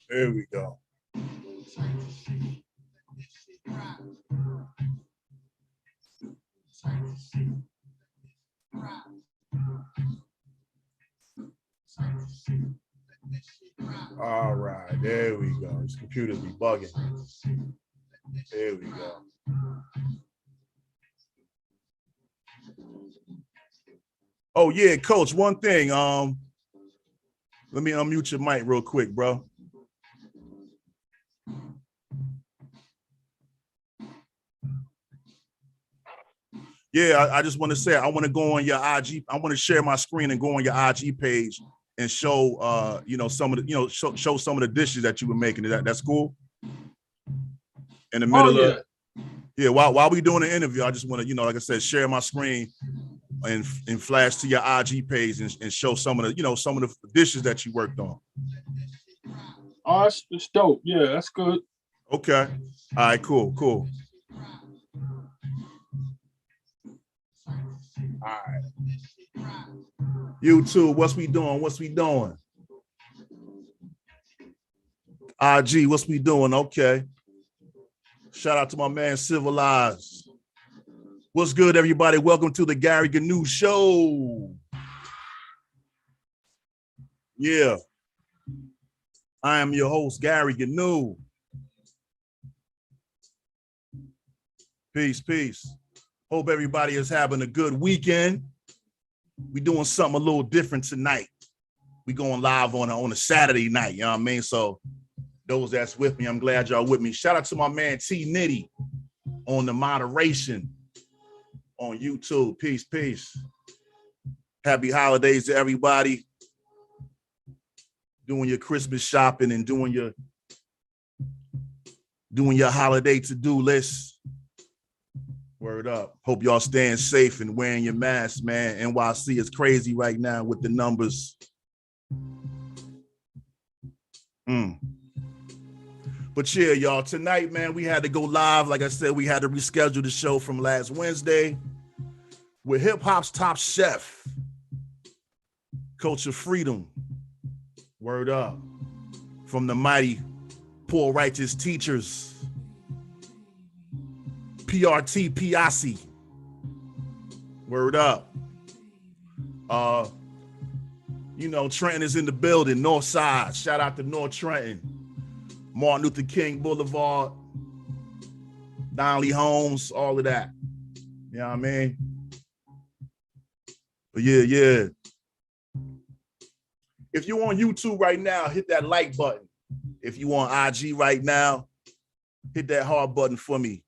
There we go. All right, there we go. This computer's be bugging. There we go. Oh yeah, Coach. One thing. Let me unmute your mic real quick, bro. Yeah, I just want to say I want to go on your IG. I want to share my screen and go on your IG page and show, some of the, show some of the dishes that you were making. That's cool. In the middle of, yeah. While we doing the interview, I just want to, like I said, share my screen and flash to your IG page and show some of the, some of the dishes that you worked on. Oh, it's dope. Yeah, that's good. Okay. All right. Cool. All right. YouTube, what's we doing? IG, what's we doing? Okay. Shout out to my man Civilized. What's good, everybody? Welcome to the Gary GNU Show. Yeah. I am your host, Gary GNU. Peace. Hope everybody is having a good weekend. We doing something a little different tonight. We going live on a Saturday night, you know what I mean? So those that's with me, I'm glad y'all with me. Shout out to my man T Nitty on the moderation on YouTube. Peace. Happy holidays to everybody. Doing your Christmas shopping and doing your holiday to-do list. Word up. Hope y'all staying safe and wearing your masks, man. NYC is crazy right now with the numbers. But yeah, y'all, tonight, man, we had to go live. Like I said, we had to reschedule the show from last Wednesday with hip hop's top chef, Culture Freedom. Word up. From the mighty Poor Righteous Teachers. PRT Piassi. Word up. Trenton is in the building, North Side. Shout out to North Trenton. Martin Luther King Boulevard. Donnelly Homes, all of that. You know what I mean? But yeah. If you're on YouTube right now, hit that like button. If you on IG right now, hit that heart button for me.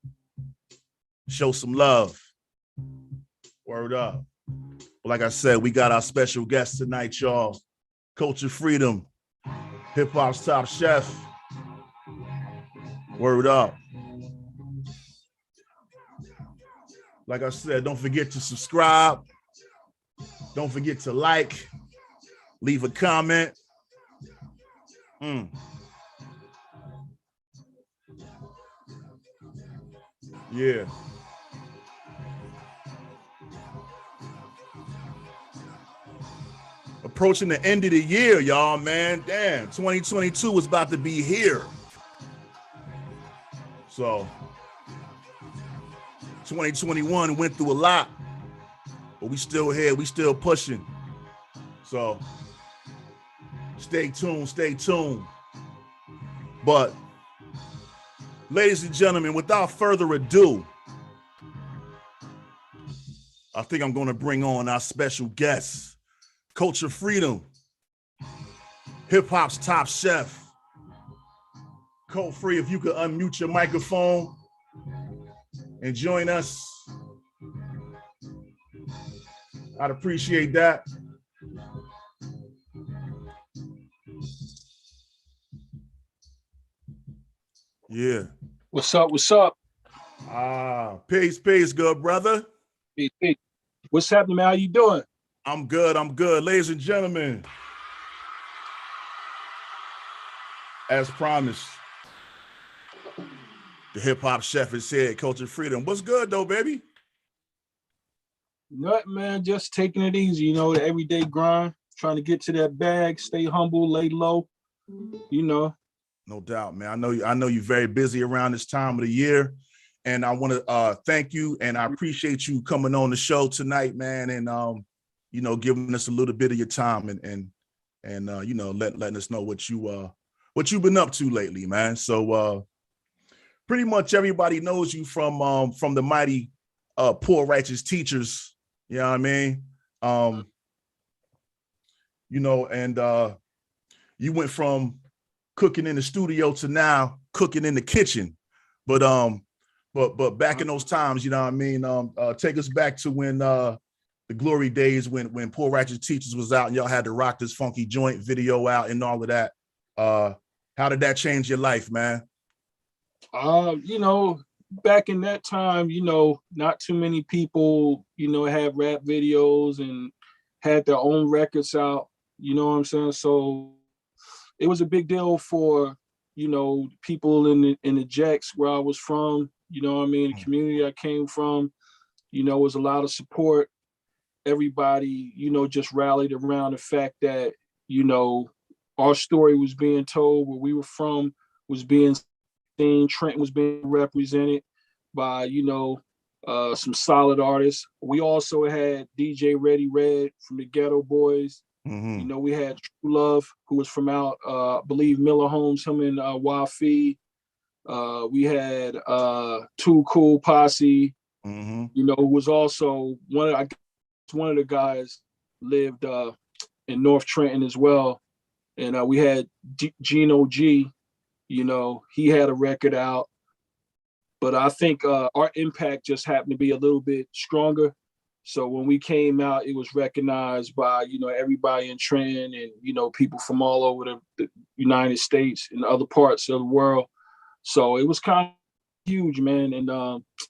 Show some love. Word up. Like I said, we got our special guest tonight, y'all. Culture Freedom, hip hop's top chef. Word up. Like I said, don't forget to subscribe. Don't forget to like. Leave a comment. Yeah. Approaching the end of the year, y'all, man. Damn, 2022 is about to be here. So 2021 went through a lot, but we still here, we still pushing. So stay tuned. But ladies and gentlemen, without further ado, I think I'm going to bring on our special guest, Culture Freedom, hip hop's top chef. Code Free, if you could unmute your microphone and join us, I'd appreciate that. Yeah. What's up? Peace, good brother. Peace. What's happening, man? How you doing? I'm good. Ladies and gentlemen, as promised, the hip hop chef is here, Culture Freedom. What's good though, baby? Nothing, man. Just taking it easy, the everyday grind, trying to get to that bag, stay humble, lay low, No doubt, man. I know you're very busy around this time of the year. And I want to thank you, and I appreciate you coming on the show tonight, man, and you know, giving us a little bit of your time and you know, letting us know what you've been up to lately, man. So pretty much everybody knows you from the mighty Poor Righteous Teachers, you know what I mean? You know, and you went from cooking in the studio to now cooking in the kitchen. But back in those times, you know what I mean? Take us back to when the glory days when Poor Righteous Teachers was out and y'all had to rock this funky joint video out and all of that. How did that change your life, man? You know, back in that time, you know, not too many people, you know, had rap videos and had their own records out, you know what I'm saying? So it was a big deal for, you know, people in the Jacks where I was from, you know what I mean, the community I came from, you know, was a lot of support. Everybody, you know, just rallied around the fact that, you know, our story was being told, where we were from was being seen, Trenton was being represented by, you know, some solid artists. We also had DJ Ready Red from the Ghetto Boys. You know, we had True Love, who was from out, I believe Miller Holmes, him and Wafi. We had Too Cool Posse, you know, who was also one of the guys lived in North Trenton as well. And we had Geno G, you know, he had a record out. But I think our impact just happened to be a little bit stronger. So when we came out, it was recognized by, you know, everybody in Trenton and, you know, people from all over the United States and other parts of the world. So it was kind of huge, man. And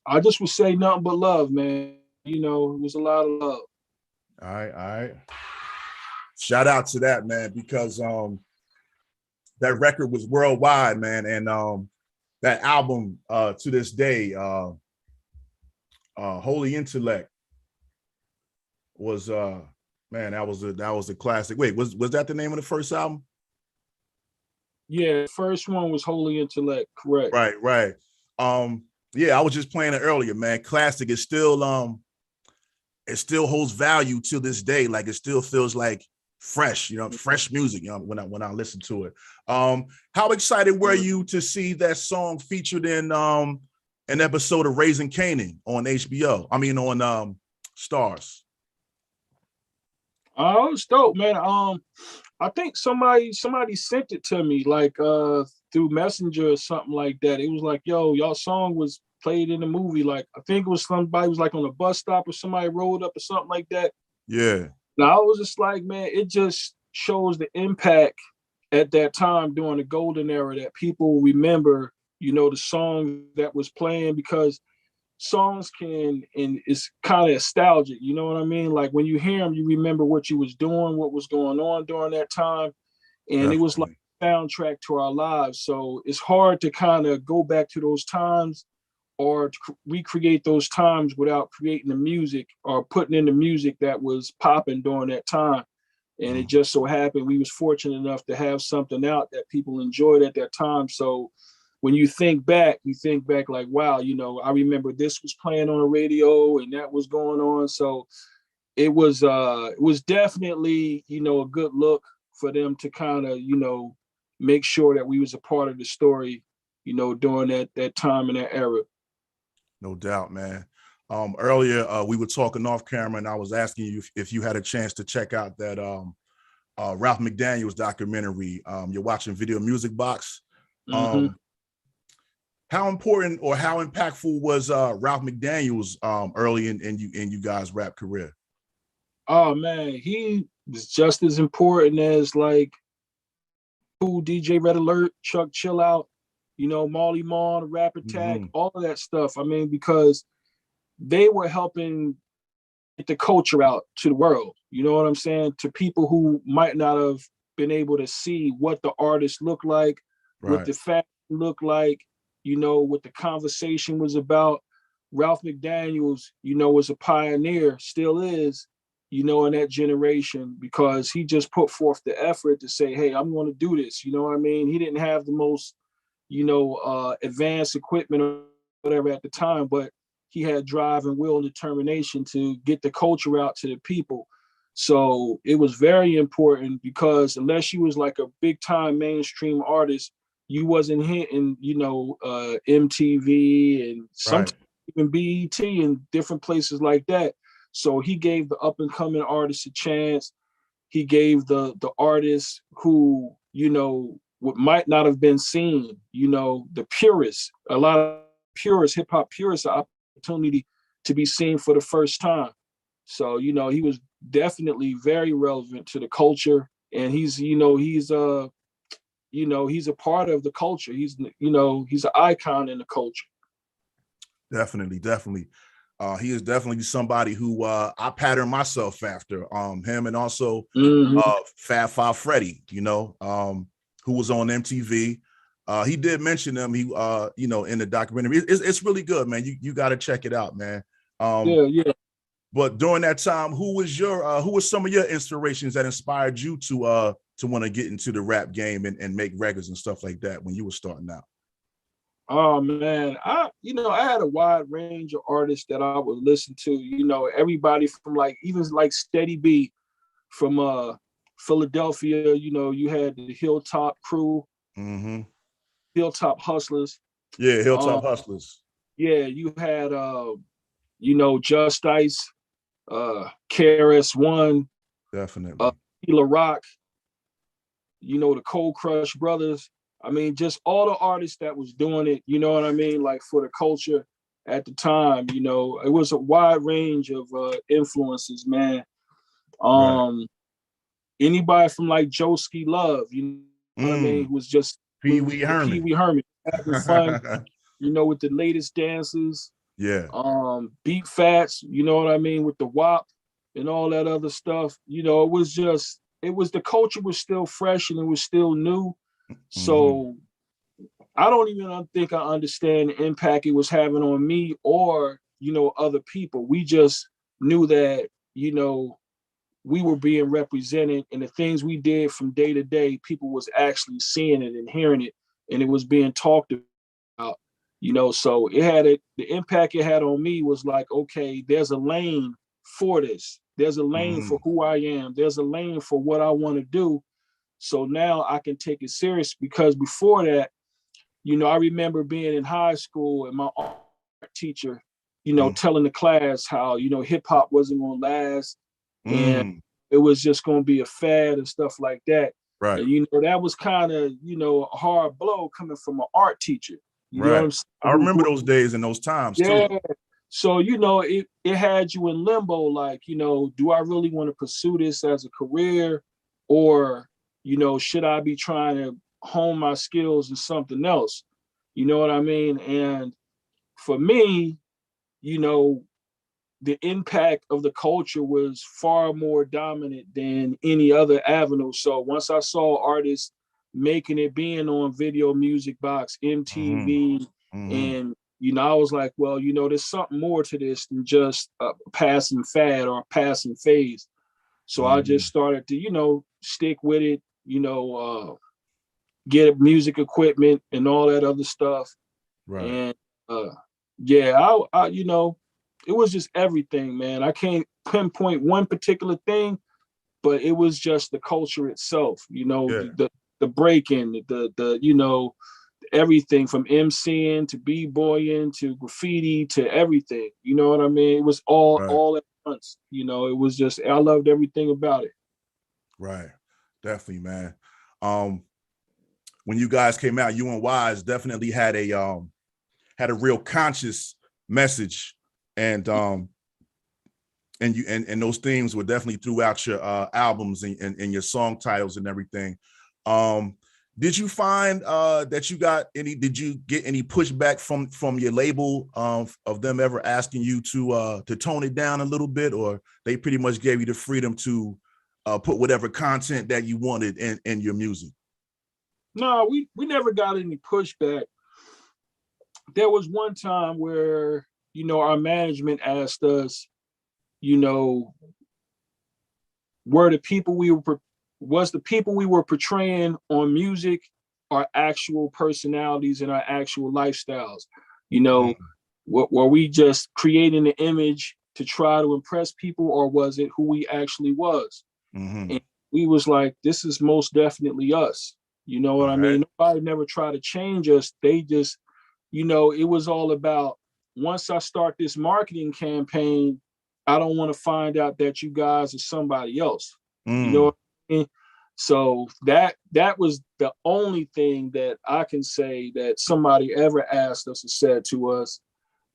I just would say nothing but love, man. You know, it was a lot of love. All right. Shout out to that, man, because that record was worldwide, man. And that album to this day, Holy Intellect, was man, that was a classic. Wait, was that the name of the first album? Yeah, first one was Holy Intellect, correct. Right. Yeah, I was just playing it earlier, man. Classic. It still holds value to this day. Like it still feels like fresh, you know, fresh music, you know, when I listen to it. How excited were you to see that song featured in an episode of Raising Canaan on HBO? I mean on Stars. Oh, it's dope, man. I think somebody sent it to me, like through Messenger or something like that. It was like, yo, y'all song was played in the movie. Like, I think it was somebody was like on a bus stop or somebody rolled up or something like that. Yeah. Now I was just like, man, it just shows the impact at that time during the golden era that people remember, you know, the song that was playing, because songs can, and it's kind of nostalgic, you know what I mean? Like when you hear them, you remember what you was doing, what was going on during that time. And Definitely. It was like a soundtrack to our lives. So it's hard to kind of go back to those times or to recreate those times without creating the music or putting in the music that was popping during that time. And it just so happened we was fortunate enough to have something out that people enjoyed at that time. So when you think back like, wow, you know, I remember this was playing on the radio and that was going on. So it was definitely, you know, a good look for them to kind of, you know, make sure that we was a part of the story, you know, during that time and that era. No doubt, man. Earlier we were talking off camera and I was asking you if you had a chance to check out that Ralph McDaniels documentary. You're watching Video Music Box. How important or how impactful was Ralph McDaniels early in you guys' rap career? Oh man, he was just as important as like Cool DJ Red Alert, Chuck Chill Out, you know, Marley Marl, Rap Attack, all of that stuff. I mean, because they were helping get the culture out to the world. You know what I'm saying? To people who might not have been able to see what the artist looked like, what the fashion looked like, you know, what the conversation was about. Ralph McDaniels, you know, was a pioneer, still is, you know, in that generation, because he just put forth the effort to say, hey, I'm going to do this. You know what I mean? He didn't have the most, you know, advanced equipment or whatever at the time, but he had drive and will and determination to get the culture out to the people. So it was very important, because unless you was like a big time mainstream artist, you wasn't hitting, you know, MTV and Right. sometimes even BET and different places like that. So he gave the up and coming artists a chance. He gave the artists who, you know, what might not have been seen, you know, the purists, a lot of purists, hip hop purists, an opportunity to be seen for the first time. So, you know, he was definitely very relevant to the culture, and he's, you know, he's a part of the culture. He's, you know, he's an icon in the culture. Definitely, definitely. He is definitely somebody who I pattern myself after. Him, and also Fab Five Freddy, you know, who was on MTV. He did mention them. He, you know, in the documentary. It's really good, man. You got to check it out, man. Yeah. But during that time, who was some of your inspirations that inspired you to want to get into the rap game and make records and stuff like that when you were starting out? Oh man, you know, I had a wide range of artists that I would listen to. You know, everybody from like even like Steady B from Philadelphia. You know, you had the Hilltop Crew, Hilltop Hustlers. Yeah, Um, Hilltop Hustlers. yeah, you had you know, Just Ice, KRS One, Definitely. Tila Rock. You know, the Cold Crush Brothers. I mean, just all the artists that was doing it, you know what I mean? Like for the culture at the time, you know, it was a wide range of influences, man. Right. Anybody from like Joeski Love, you know what I mean? Who was just Pee Wee the Pee Herman. Wee Herman, having fun, you know, with the latest dances. Yeah. Beat Fats, you know what I mean, with the WAP and all that other stuff. You know, the culture was still fresh and it was still new. So I don't even think I understand the impact it was having on me or, you know, other people. We just knew that, you know, we were being represented, and the things we did from day to day, people was actually seeing it and hearing it, and it was being talked about, you know. So the impact it had on me was like, okay, there's a lane for this. There's a lane for who I am. There's a lane for what I want to do. So now I can take it serious, because before that, you know, I remember being in high school and my art teacher, you know, telling the class how, you know, hip hop wasn't going to last and it was just going to be a fad and stuff like that. Right. And, you know, that was kind of, you know, a hard blow coming from an art teacher. You know what Right. I'm saying? I remember those days and those times Yeah. too. So, you know, it had you in limbo, like, you know, do I really want to pursue this as a career, or, you know, should I be trying to hone my skills in something else? You know what I mean? And for me, you know, the impact of the culture was far more dominant than any other avenue. So once I saw artists making it, being on Video Music Box, MTV, and you know, I was like, well, you know, there's something more to this than just a passing fad or a passing phase. So I just started to, you know, stick with it, you know, get music equipment and all that other stuff. Right. And yeah, I you know, it was just everything, man. I can't pinpoint one particular thing, but it was just the culture itself, you know, Yeah. the breaking, the you know, everything from MCing to b-boying to graffiti to everything. You know what I mean? It was Right. all at once. You know, it was just, I loved everything about it. Right. Definitely, man. When you guys came out, you and Wise definitely had a real conscious message, and and those themes were definitely throughout your albums and your song titles and everything. Did you find did you get any pushback from your label of them ever asking you to tone it down a little bit, or they pretty much gave you the freedom to put whatever content that you wanted in your music? No, we never got any pushback. There was one time where, you know, our management asked us, you know, were the people we were portraying on music our actual personalities and our actual lifestyles? You know, were we just creating an image to try to impress people, or was it who we actually was? And we was like, this is most definitely us. You know what I mean? Nobody never tried to change us. They just, you know, it was all about, once I start this marketing campaign, I don't want to find out that you guys are somebody else. You know what I mean? So that was the only thing that I can say that somebody ever asked us or said to us.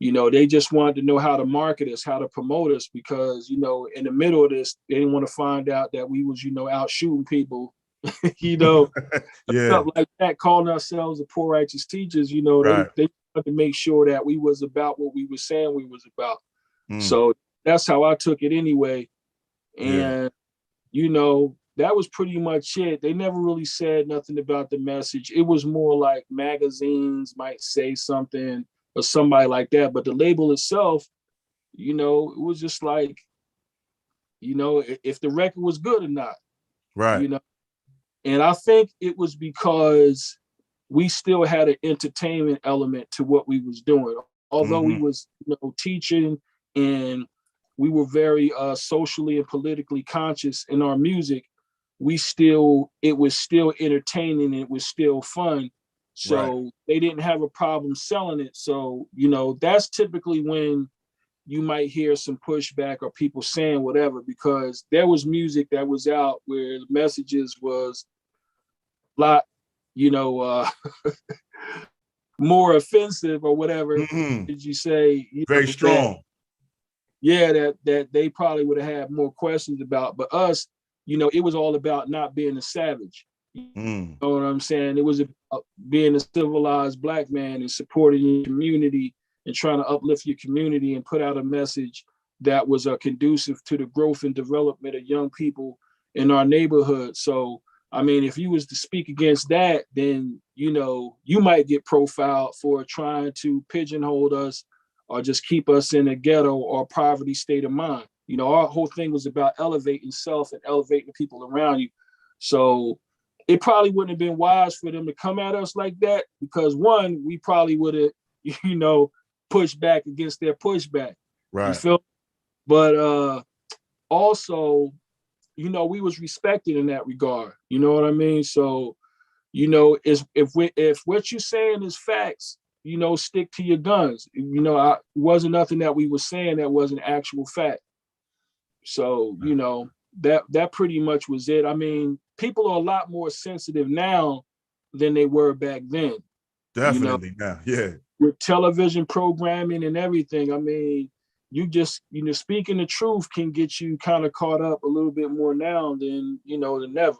You know, they just wanted to know how to market us, how to promote us, because, you know, in the middle of this, they didn't want to find out that we was, you know, out shooting people, you know, stuff like that, calling ourselves the poor righteous teachers. You know, they wanted to make sure that we was about what we were saying we was about. So that's how I took it anyway. And, you know, that was pretty much it. They never really said nothing about the message. It was more like magazines might say something or somebody like that. But the label itself, you know, it was just like, you know, if the record was good or not, you know. And I think it was because we still had an entertainment element to what we was doing. Although we was, you know, teaching, and we were very socially and politically conscious in our music, it was still entertaining, it was still fun. So they didn't have a problem selling it. So, you know, that's typically when you might hear some pushback or people saying whatever, because there was music that was out where the messages was a lot, you know, more offensive or whatever. Did you say? You Very know, strong. That they probably would have had more questions about. But us, you know, it was all about not being a savage. You know what I'm saying? It was about being a civilized Black man and supporting your community and trying to uplift your community and put out a message that was conducive to the growth and development of young people in our neighborhood. So, I mean, if you was to speak against that, then, you know, you might get profiled for trying to pigeonhole us or just keep us in a ghetto or poverty state of mind. You know, our whole thing was about elevating self and elevating the people around you. So it probably wouldn't have been wise for them to come at us like that, because one, we probably would have, you know, pushed back against their pushback. You feel? But also, you know, we was respected in that regard. You know what I mean? So, you know, if what you're saying is facts, you know, stick to your guns. You know, it wasn't nothing that we were saying that wasn't actual fact. So, you know, that pretty much was it. I mean, people are a lot more sensitive now than they were back then. Definitely, you know? now, With television programming and everything, I mean, you just, you know, speaking the truth can get you kind of caught up a little bit more now than, you know, than never.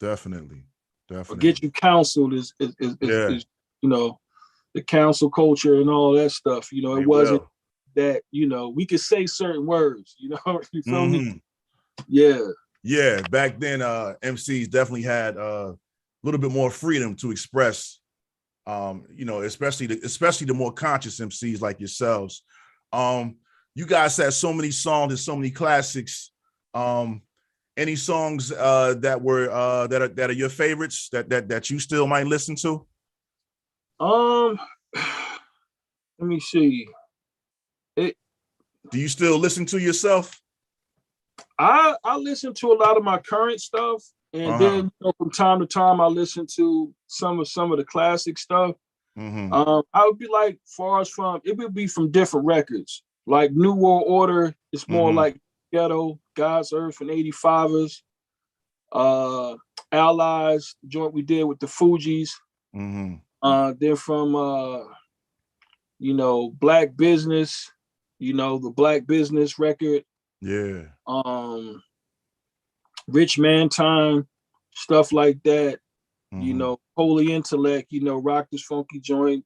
Definitely. Or get you counseled is you know, the counsel culture and all that stuff. You know, it wasn't that, you know, we could say certain words, you know, you feel me? Yeah, back then, MCs definitely had a little bit more freedom to express, you know, especially the more conscious MCs like yourselves. You guys had so many songs and so many classics. Any songs that are your favorites that you still might listen to? Let me see. Do you still listen to yourself? I listen to a lot of my current stuff, and then, you know, from time to time I listen to some of the classic stuff. I would be like, far as from, it would be from different records. Like New World Order, it's more like ghetto, God's Earth and 85ers. Allies, joint we did with the Fugees. Then from you know, Black Business, you know, the Black Business record. Rich Man Time, stuff like that. You know, Holy Intellect, you know, rock this funky joint.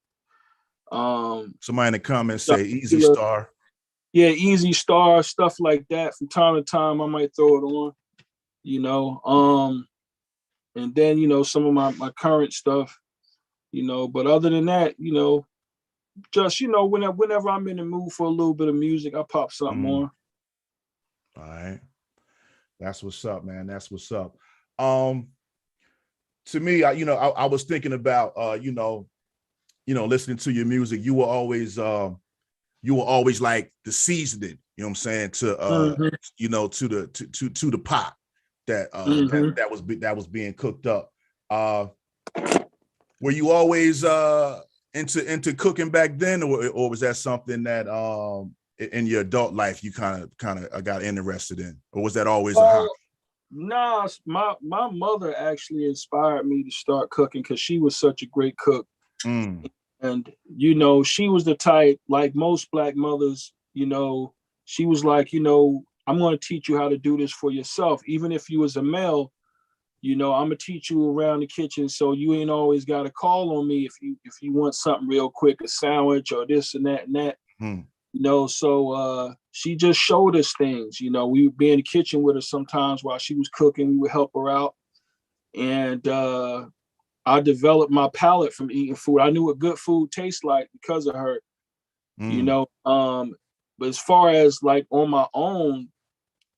Somebody in the comments say Easy Star. Yeah, Easy Star, stuff like that. From time to time, I might throw it on, you know. And then, you know, some of my current stuff, you know. But other than that, you know, just, you know, whenever I'm in the mood for a little bit of music, I pop something on. All right. That's what's up, man. That's what's up. To me, I was thinking about, listening to your music. You were always like the seasoning, you know what I'm saying, to to the pot that was being cooked up. Were you always into cooking back then, or was that something that in your adult life you kind of got interested in, or was that always a hobby? Nah, my mother actually inspired me to start cooking because she was such a great cook. And she was the type, like most Black mothers, she was like, I'm going to teach you how to do this for yourself. Even if you was a male, I'm gonna teach you around the kitchen, so you ain't always got to call on me if you want something real quick, a sandwich or this and that and that. So she just showed us things. We would be in the kitchen with her sometimes while she was cooking. We would help her out, and I developed my palate from eating food. I knew what good food tastes like because of her. But as far as like on my own,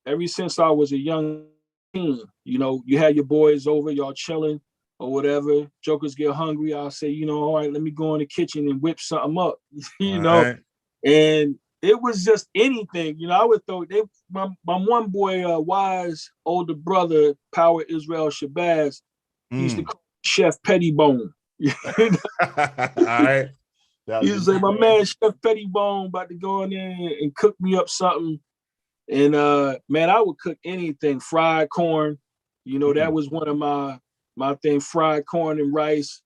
ever since I was a young teen, you had your boys over, y'all chilling or whatever. Jokers get hungry. I'll say, all right, let me go in the kitchen and whip something up, Right. And it was just anything, I would throw my one boy, Wise older brother, Power Israel Shabazz, he used to call Chef Pettibone. All right. He was like, my man, Chef Pettibone, about to go in there and cook me up something. And man, I would cook anything. Fried corn, that was one of my thing. Fried corn and rice.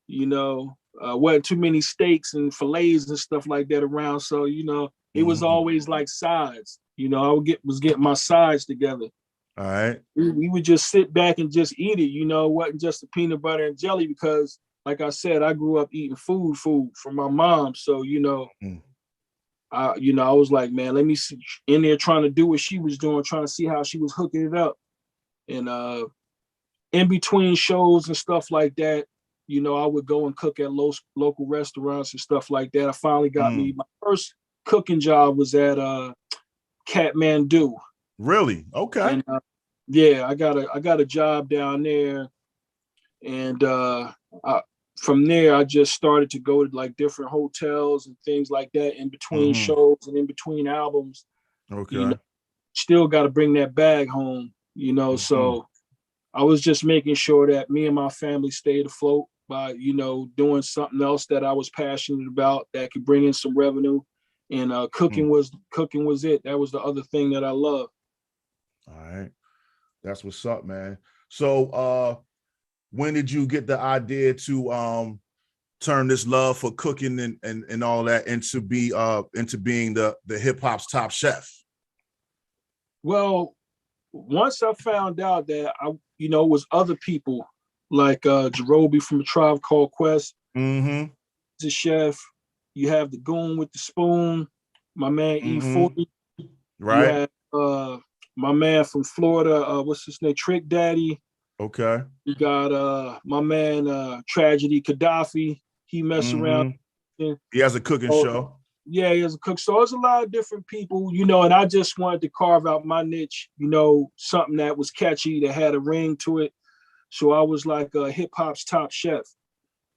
Wasn't too many steaks and fillets and stuff like that around. So it was always like sides. I was getting my sides together. All right. We would just sit back and just eat it. It wasn't just the peanut butter and jelly because, like I said, I grew up eating food from my mom. So I was like, man, let me see, in there trying to do what she was doing, trying to see how she was hooking it up. And in between shows and stuff like that, I would go and cook at local restaurants and stuff like that. I finally got me my first cooking job was at Kathmandu. Really? Okay. And yeah, I got a job down there, and from there I just started to go to like different hotels and things like that in between shows and in between albums. Okay. Still got to bring that bag home, so I was just making sure that me and my family stayed afloat by, doing something else that I was passionate about that could bring in some revenue. And cooking was it. That was the other thing that I love. All right. That's what's up, man. So when did you get the idea to turn this love for cooking and all that into being the hip hop's top chef? Well, once I found out that it was other people like Jerobi from the Tribe Called Quest, the chef. You have the Goon with the Spoon, my man E40. Right. You have my man from Florida, what's his name, Trick Daddy. Okay. You got my man Tragedy Gaddafi. He mess around. He has a cooking show. Yeah, he has a cook. So there's a lot of different people, and I just wanted to carve out my niche, something that was catchy, that had a ring to it. So I was like hip hop's top chef.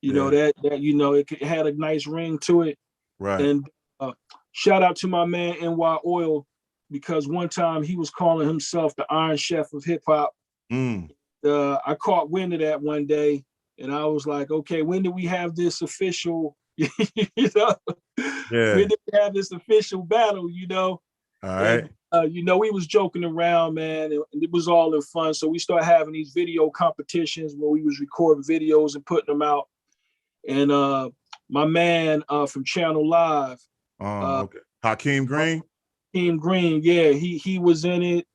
That it had a nice ring to it. Right. And shout out to my man NY Oil, because one time he was calling himself the Iron Chef of hip hop. I caught wind of that one day, and I was like, okay, when do we have this official? Yeah. When did we have this official battle? All right. And, we was joking around, man, and it was all in fun. So we started having these video competitions where we was recording videos and putting them out. And my man from Channel Live, okay. Hakeem Green. Hakeem Green, yeah, he was in it,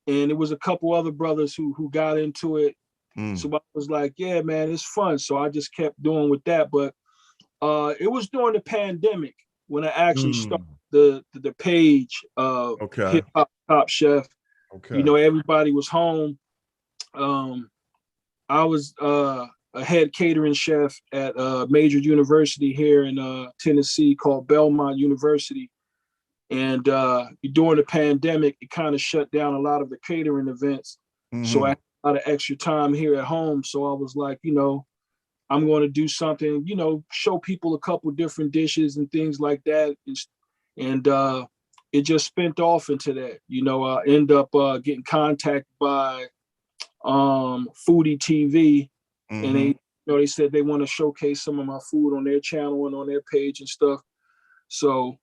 and it was a couple other brothers who got into it. So I was like, yeah, man, it's fun. So I just kept doing with that. But it was during the pandemic when I actually started the page of Hip Hop Top Chef. Okay. Everybody was home. I was a head catering chef at a major university here in Tennessee called Belmont University. And during the pandemic, it kind of shut down a lot of the catering events. So I had a lot of extra time here at home. So I was like, I'm going to do something, show people a couple different dishes and things like that. And it just spent off into that. I end up getting contacted by Foodie TV, and they said they want to showcase some of my food on their channel and on their page and stuff. So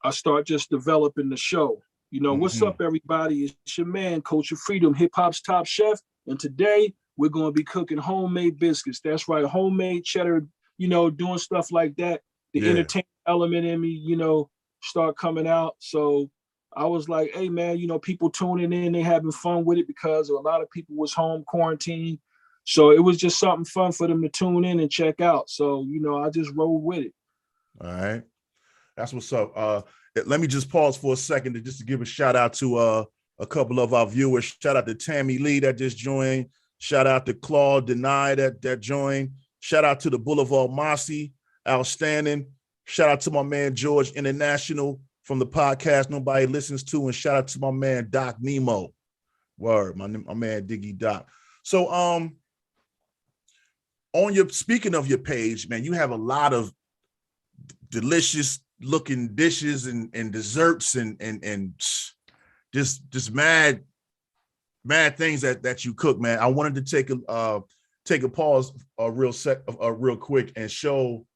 I start just developing the show. What's up, everybody? It's your man, Culture Freedom, hip hop's top chef, and today we're going to be cooking homemade biscuits. That's right, homemade cheddar. Doing stuff like that. The entertainment element in me, start coming out. So I was like, hey man, people tuning in, they having fun with it because a lot of people was home quarantined. So it was just something fun for them to tune in and check out. So, I just rolled with it. All right. That's what's up. Let me just pause for a second to give a shout out to a couple of our viewers. Shout out to Tammy Lee that just joined. Shout out to Claude Deny that joined. Shout out to the Boulevard Mossy, outstanding. Shout out to my man George International from the podcast nobody listens to, and shout out to my man Doc Nemo. Word, my man Diggy Doc. So speaking of your page, man, you have a lot of delicious looking dishes and desserts and just mad things that you cook, man. I wanted to take a pause real quick and show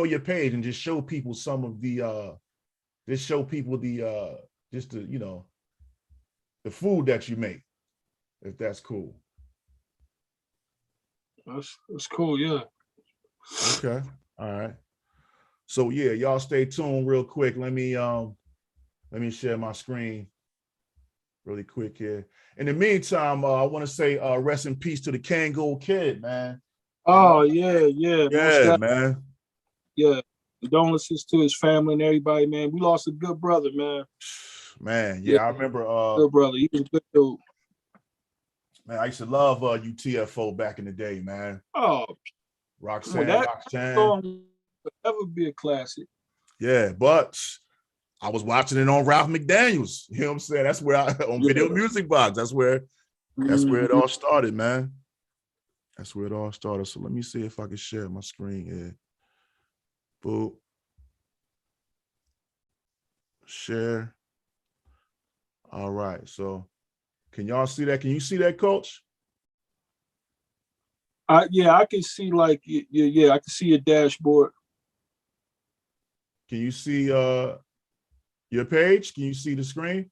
your page and just show people some of the the food that you make, if that's cool. That's cool, yeah. Okay. All right. So yeah, y'all stay tuned real quick. Let me share my screen really quick here. In the meantime, I want to say rest in peace to the Kango Kid, man. Oh yeah, man. Yeah, condolences to his family and everybody, man. We lost a good brother, man. Man, yeah, I remember. Good brother, he was a good dude. Man, I used to love UTFO back in the day, man. Oh, Roxanne. Song will ever be a classic. Yeah, but I was watching it on Ralph McDaniels. You know what I'm saying? That's where on Video Music Box. That's where it all started, man. That's where it all started. So let me see if I can share my screen here. Boop. Share. All right. So can y'all see that? Can you see that, Coach? Yeah, I can see I can see your dashboard. Can you see your page? Can you see the screen?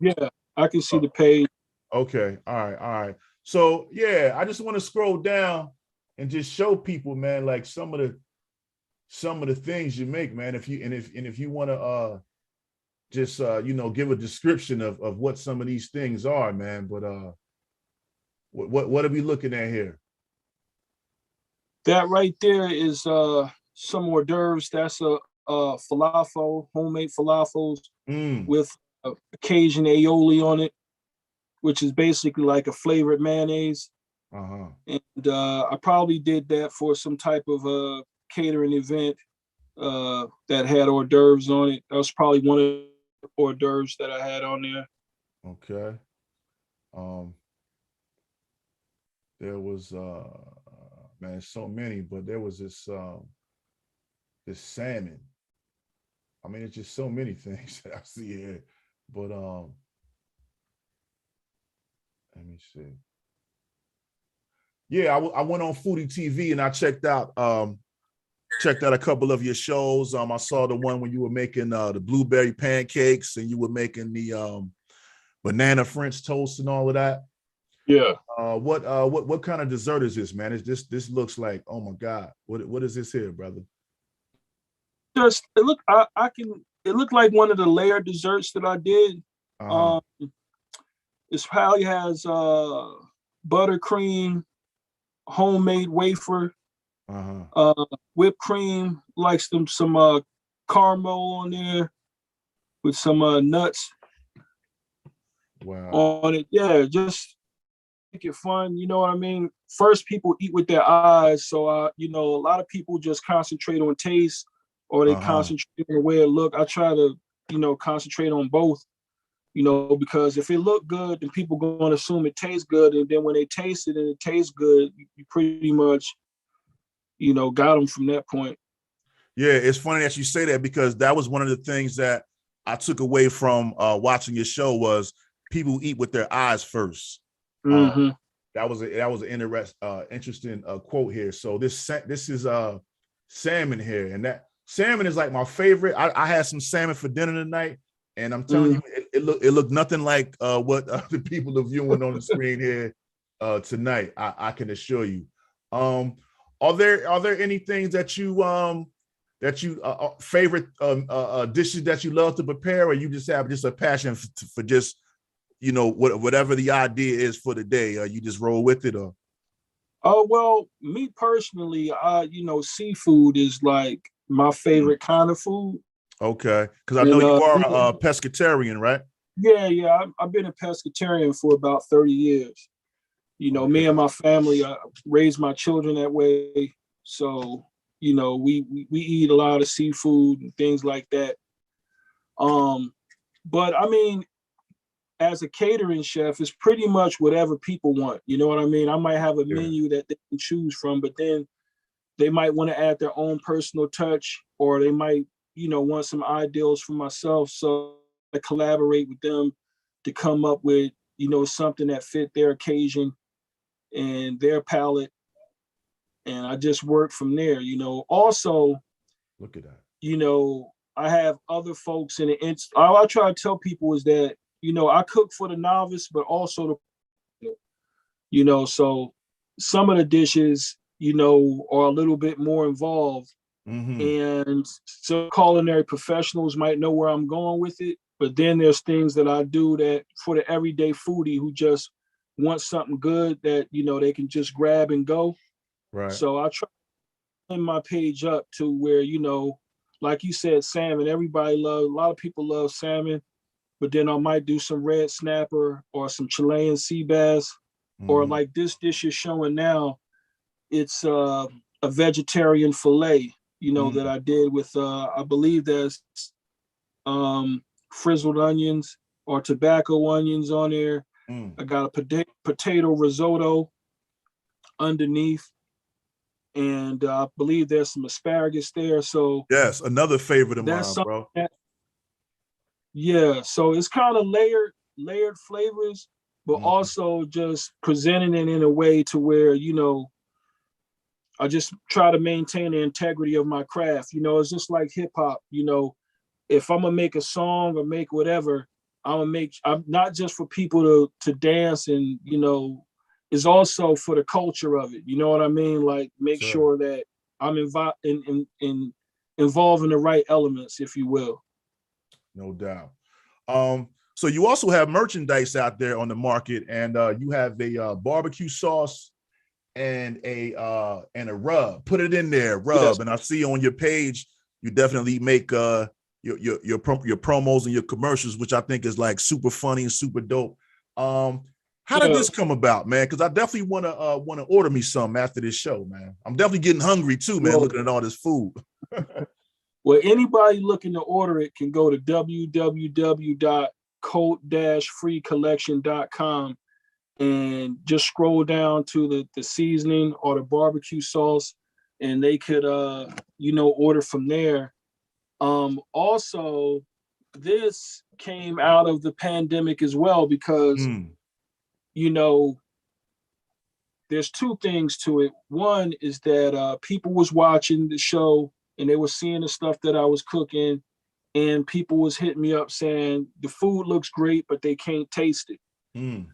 Yeah, I can see the page. Okay. All right. So yeah, I just want to scroll down and just show people, man, like some of the things you make, man. If you want to just give a description of what some of these things are, man. But what are we looking at here? That right there is some hors d'oeuvres. That's a falafel, homemade falafels with Cajun aioli on it, which is basically like a flavored mayonnaise. And I probably did that for some type of catering event that had hors d'oeuvres on it. That was probably one of the hors d'oeuvres that I had on there. Okay. There was man, so many, but there was this salmon. I mean, it's just so many things that I see here. But let me see. Yeah, I went on Foodie TV and I checked out a couple of your shows. I saw the one when you were making the blueberry pancakes and you were making the banana French toast and all of that. Yeah. What kind of dessert is this, man? This looks like, oh my God, what is this here, brother? It looked like one of the layered desserts that I did. It probably has buttercream, homemade wafer, whipped cream, like some caramel on there with some nuts on it. Yeah, just make it fun. You know what I mean? First, people eat with their eyes, so a lot of people just concentrate on taste. or they Uh-huh. concentrate on the way it look. I try to, concentrate on both, because if it look good, then people going to assume it tastes good. And then when they taste it and it tastes good, you pretty much, got them from that point. Yeah, it's funny that you say that, because that was one of the things that I took away from watching your show was people eat with their eyes first. Mm-hmm. That was an interesting quote here. So this is salmon here, and that salmon is like my favorite. I had some salmon for dinner tonight, and I'm telling you, it looked nothing like what the people are viewing on the screen here tonight. I can assure you. Are there any things that you favorite dishes that you love to prepare, or you just have just a passion for just whatever the idea is for the day, you just roll with it? Or Oh, well, me personally, seafood is like my favorite kind of food. okay, because I know And you are a pescatarian, right? yeah, I've been a pescatarian for about 30 years. Me Okay. and my family raised my children that way. So, we eat a lot of seafood and things like that. But I mean, as a catering chef, it's pretty much whatever people want. You know what I mean? I might have a Yeah. menu that they can choose from, but then they might want to add their own personal touch, or they might, want some ideals for myself. So I collaborate with them to come up with, something that fit their occasion and their palate. And I just work from there. Also, Look at that. I have other folks in the all I try to tell people is that, I cook for the novice, but also so some of the dishes, are a little bit more involved, Mm-hmm. and so culinary professionals might know where I'm going with it. But then there's things that I do that for the everyday foodie who just wants something good that, they can just grab and go. Right. So I try to clean my page up to where, like you said, salmon, a lot of people love salmon, but then I might do some red snapper or some Chilean sea bass, or Mm-hmm. like this dish is showing now. It's a vegetarian fillet, that Mm. I did with I believe there's frizzled onions or tobacco onions on there. Mm. I got a potato risotto underneath, and I believe there's some asparagus there. So Yes, another favorite of that's mine, something bro. that, yeah. So it's kind of layered flavors, but Mm-hmm. also just presenting it in a way to where, I just try to maintain the integrity of my craft. It's just like hip hop. If I'm gonna make a song or make whatever, I'm not just for people to dance, and it's also for the culture of it. You know what I mean? Like make Sure. sure that I'm involving the right elements, if you will. No doubt. So you also have merchandise out there on the market, and you have a barbecue sauce and a rub. Put it in there, Yes. rub. And I see on your page you definitely make your promos and your commercials, which I think is like super funny and super dope. How did Yeah. this come about, man? Because I definitely want to order me some after this show, man. I'm definitely getting hungry too, man. Well, Looking at all this food. well, anybody looking to order it can go to www.coat-freecollection.com and just scroll down to the seasoning or the barbecue sauce, and they could order from there. Also, this came out of the pandemic as well, because Mm, you know there's two things to it. One is that people was watching the show and they were seeing the stuff that I was cooking, and people was hitting me up saying the food looks great, but they can't taste it. mm,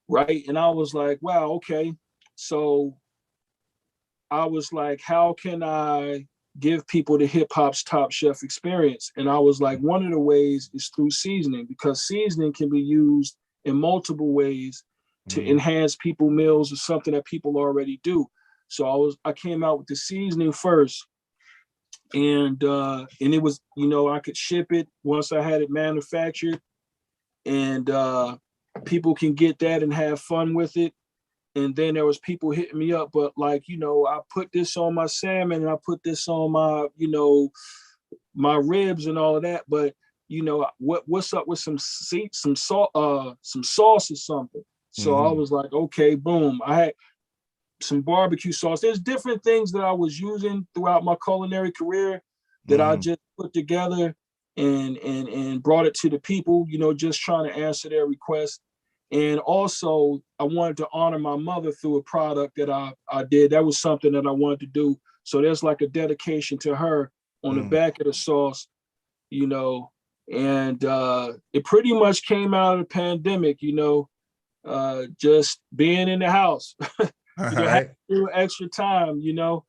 Right. And I was like, wow, okay. So I was like, how can I give people the hip hop's Top Chef experience? And I was like, one of the ways is through seasoning, because seasoning can be used in multiple ways to mm, enhance people meals or something that people already do. So I came out with the seasoning first, and it was, I could ship it once I had it manufactured, and people can get that and have fun with it. And then there was people hitting me up, but like, I put this on my salmon, and I put this on my, my ribs and all of that. But you know, what's up with some salt, some sauce or something. So I was like, okay, boom. I had some barbecue sauce. There's different things that I was using throughout my culinary career that I just put together and brought it to the people, you know, just trying to answer their requests. And also I wanted to honor my mother through a product that I did. That was something that I wanted to do. So there's like a dedication to her on the back of the sauce, you know, and it pretty much came out of the pandemic, you know, just being in the house, you know, having a little extra time, you know,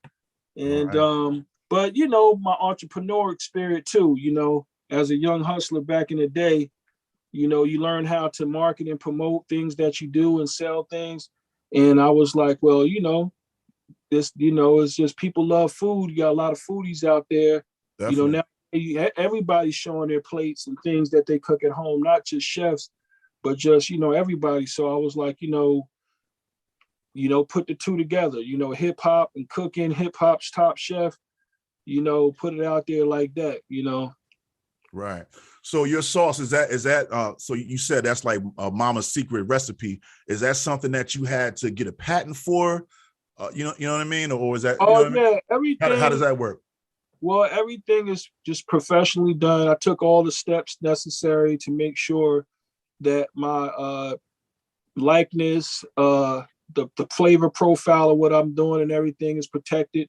and but you know, my entrepreneurial spirit too, you know, as a young hustler back in the day, you know, you learn how to market and promote things that you do and sell things. And I was like, well, you know, this, you know, it's just people love food. You got a lot of foodies out there. Definitely. You know, now everybody's showing their plates and things that they cook at home, not just chefs, but just, you know, everybody. So I was like, you know, put the two together, you know, hip hop and cooking, hip hop's Top Chef, you know, put it out there like that, you know. Right. So your sauce, is that so you said that's like mama's secret recipe. Is that something that you had to get a patent for? You know what I mean? Or is that, you know what I mean? Yeah, everything. How does that work? Well, everything is just professionally done. I took all the steps necessary to make sure that my likeness, the flavor profile of what I'm doing and everything is protected,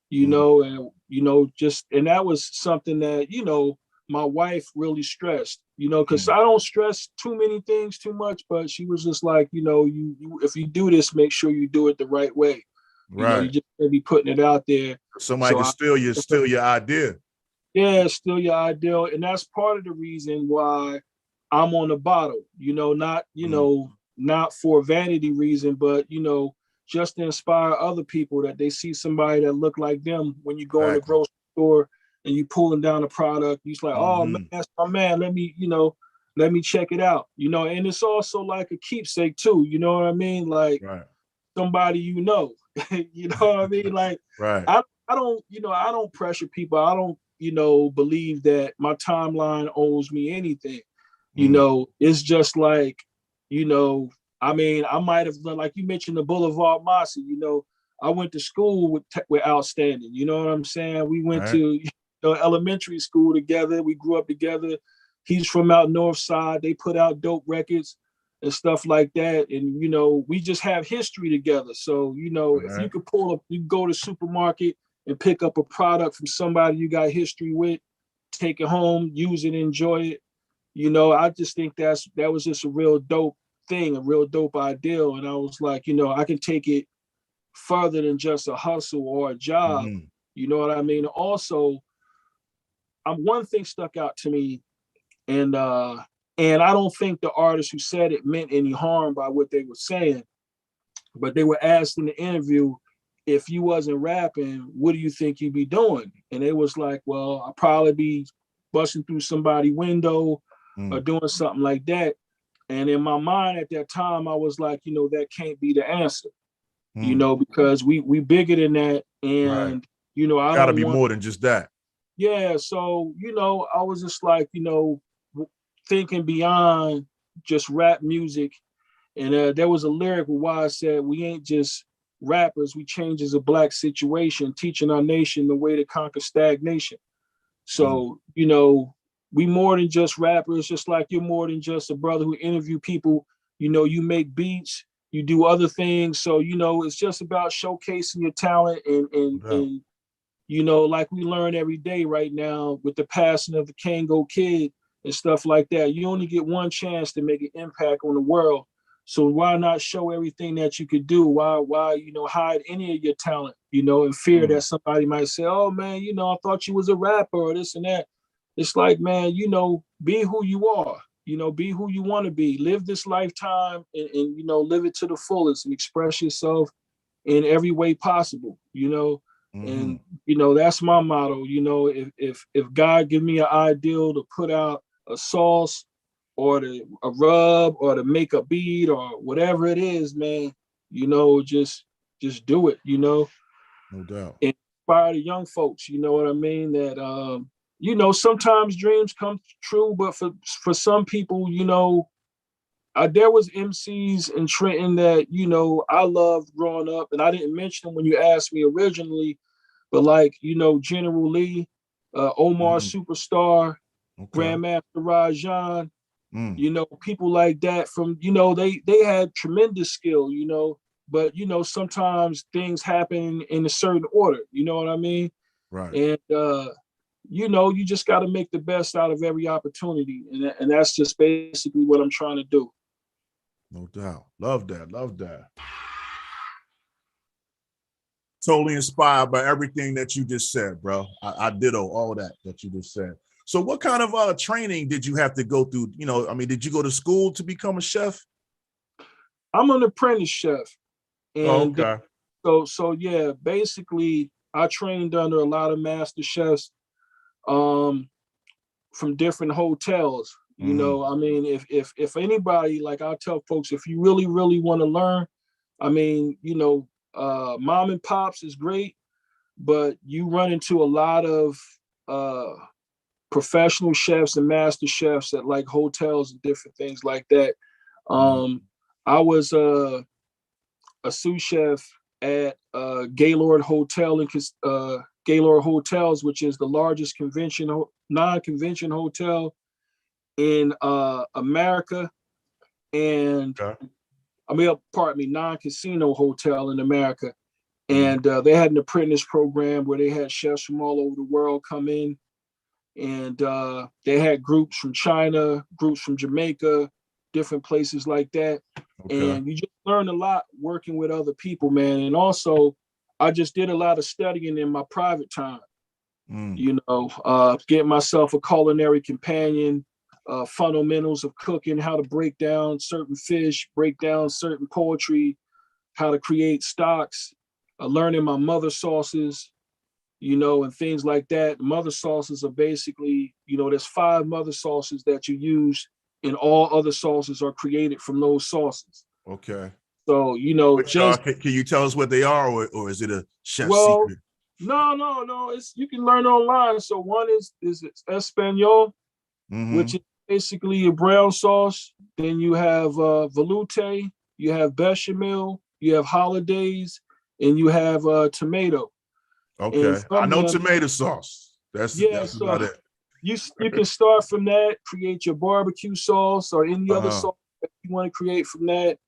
you know, and, you know, just, and that was something that, you know, my wife really stressed, you know, because I don't stress too many things too much, but she was just like, you know, you if you do this, make sure you do it the right way. You know, you just gotta be putting it out there. Somebody can steal your idea. Yeah, steal your ideal. And that's part of the reason why I'm on the bottle, you know, not, you know, not for vanity reason, but, you know, just to inspire other people that they see somebody that look like them when you go in the grocery store and you pulling down a product. You're like, oh man, that's my man. Let me, you know, let me check it out, you know, and it's also like a keepsake too. You know what I mean? Like somebody, you know, you know what I mean? Like, I don't, you know, I don't pressure people. I don't, you know, believe that my timeline owes me anything. You know, it's just like, you know, I mean, I might have done, like you mentioned, the Boulevard Mossy, you know, I went to school with Outstanding, you know what I'm saying? We went to, you know, elementary school together. We grew up together. He's from out north side. They put out dope records and stuff like that. And, you know, we just have history together. So, you know, if you could pull up, you go to the supermarket and pick up a product from somebody you got history with, take it home, use it, enjoy it. You know, I just think that was just a real dope thing, a real dope ideal. And I was like, you know, I can take it further than just a hustle or a job. You know what I mean? Also, one thing stuck out to me, and I don't think the artist who said it meant any harm by what they were saying, but they were asked in the interview, if you wasn't rapping, what do you think you'd be doing? And it was like, well, I'd probably be busting through somebody's window or doing something like that. And in my mind at that time, I was like, you know, that can't be the answer, you know, because we bigger than that. And, you know, I gotta don't be want more than just that. Yeah. So, you know, I was just like, you know, thinking beyond just rap music. And there was a lyric where I said, we ain't just rappers, we change as a black situation, teaching our nation the way to conquer stagnation. So, you know, we more than just rappers, just like you're more than just a brother who interview people. You know, you make beats, you do other things. So, you know, it's just about showcasing your talent and you know, like we learn every day right now with the passing of the Kango Kid and stuff like that. You only get one chance to make an impact on the world. So why not show everything that you could do? Why, you know, hide any of your talent, you know, in fear that somebody might say, oh man, you know, I thought you was a rapper or this and that. It's like, man, you know, be who you are, you know, be who you want to be, live this lifetime and, you know, live it to the fullest and express yourself in every way possible, you know. And, you know, that's my motto, you know, if God give me an ideal to put out a sauce or a rub or to make a beat or whatever it is, man, you know, just do it, you know. No doubt. Inspire the young folks, you know what I mean? That you know, sometimes dreams come true, but for some people, you know, there was MCs in Trenton that, you know, I loved growing up, and I didn't mention them when you asked me originally, but like, you know, General Lee, Omar Superstar, Okay. Grandmaster Rajan, Mm. you know, people like that from, you know, they had tremendous skill, you know, but, you know, sometimes things happen in a certain order, you know what I mean? Right. And, you know, you just got to make the best out of every opportunity. And that's just basically what I'm trying to do. No doubt. Love that. Love that. Totally inspired by everything that you just said, bro. I ditto all that you just said. So what kind of training did you have to go through? You know, I mean, did you go to school to become a chef? I'm an apprentice chef. Oh, And okay. so yeah, basically I trained under a lot of master chefs from different hotels. You know, I mean, if anybody, like I tell folks, if you really, really want to learn, I mean, you know, mom and pops is great, but you run into a lot of professional chefs and master chefs at like hotels and different things like that. I was a sous chef at Gaylord Hotel and Gaylord Hotels, which is the largest non-convention hotel in America, and Okay. I mean, pardon me, non-casino hotel in America. And they had an apprentice program where they had chefs from all over the world come in, and they had groups from China, groups from Jamaica, different places like that. Okay. And you just learn a lot working with other people, man. And also, I just did a lot of studying in my private time. You know, getting myself a culinary companion, fundamentals of cooking, how to break down certain fish, break down certain poultry, how to create stocks, learning my mother sauces, you know, and things like that. Mother sauces are basically, you know, there's 5 mother sauces that you use, and all other sauces are created from those sauces. Okay. So, you know, Which just can you tell us what they are, or is it a chef well, secret? no, it's you can learn online. So one is Espanol, which is basically a brown sauce. Then you have velouté, you have bechamel, you have hollandaise, and you have tomato. And Okay. I from know them, tomato sauce. yeah, That's so about it. you can start from that, create your barbecue sauce or any other sauce that you want to create from that.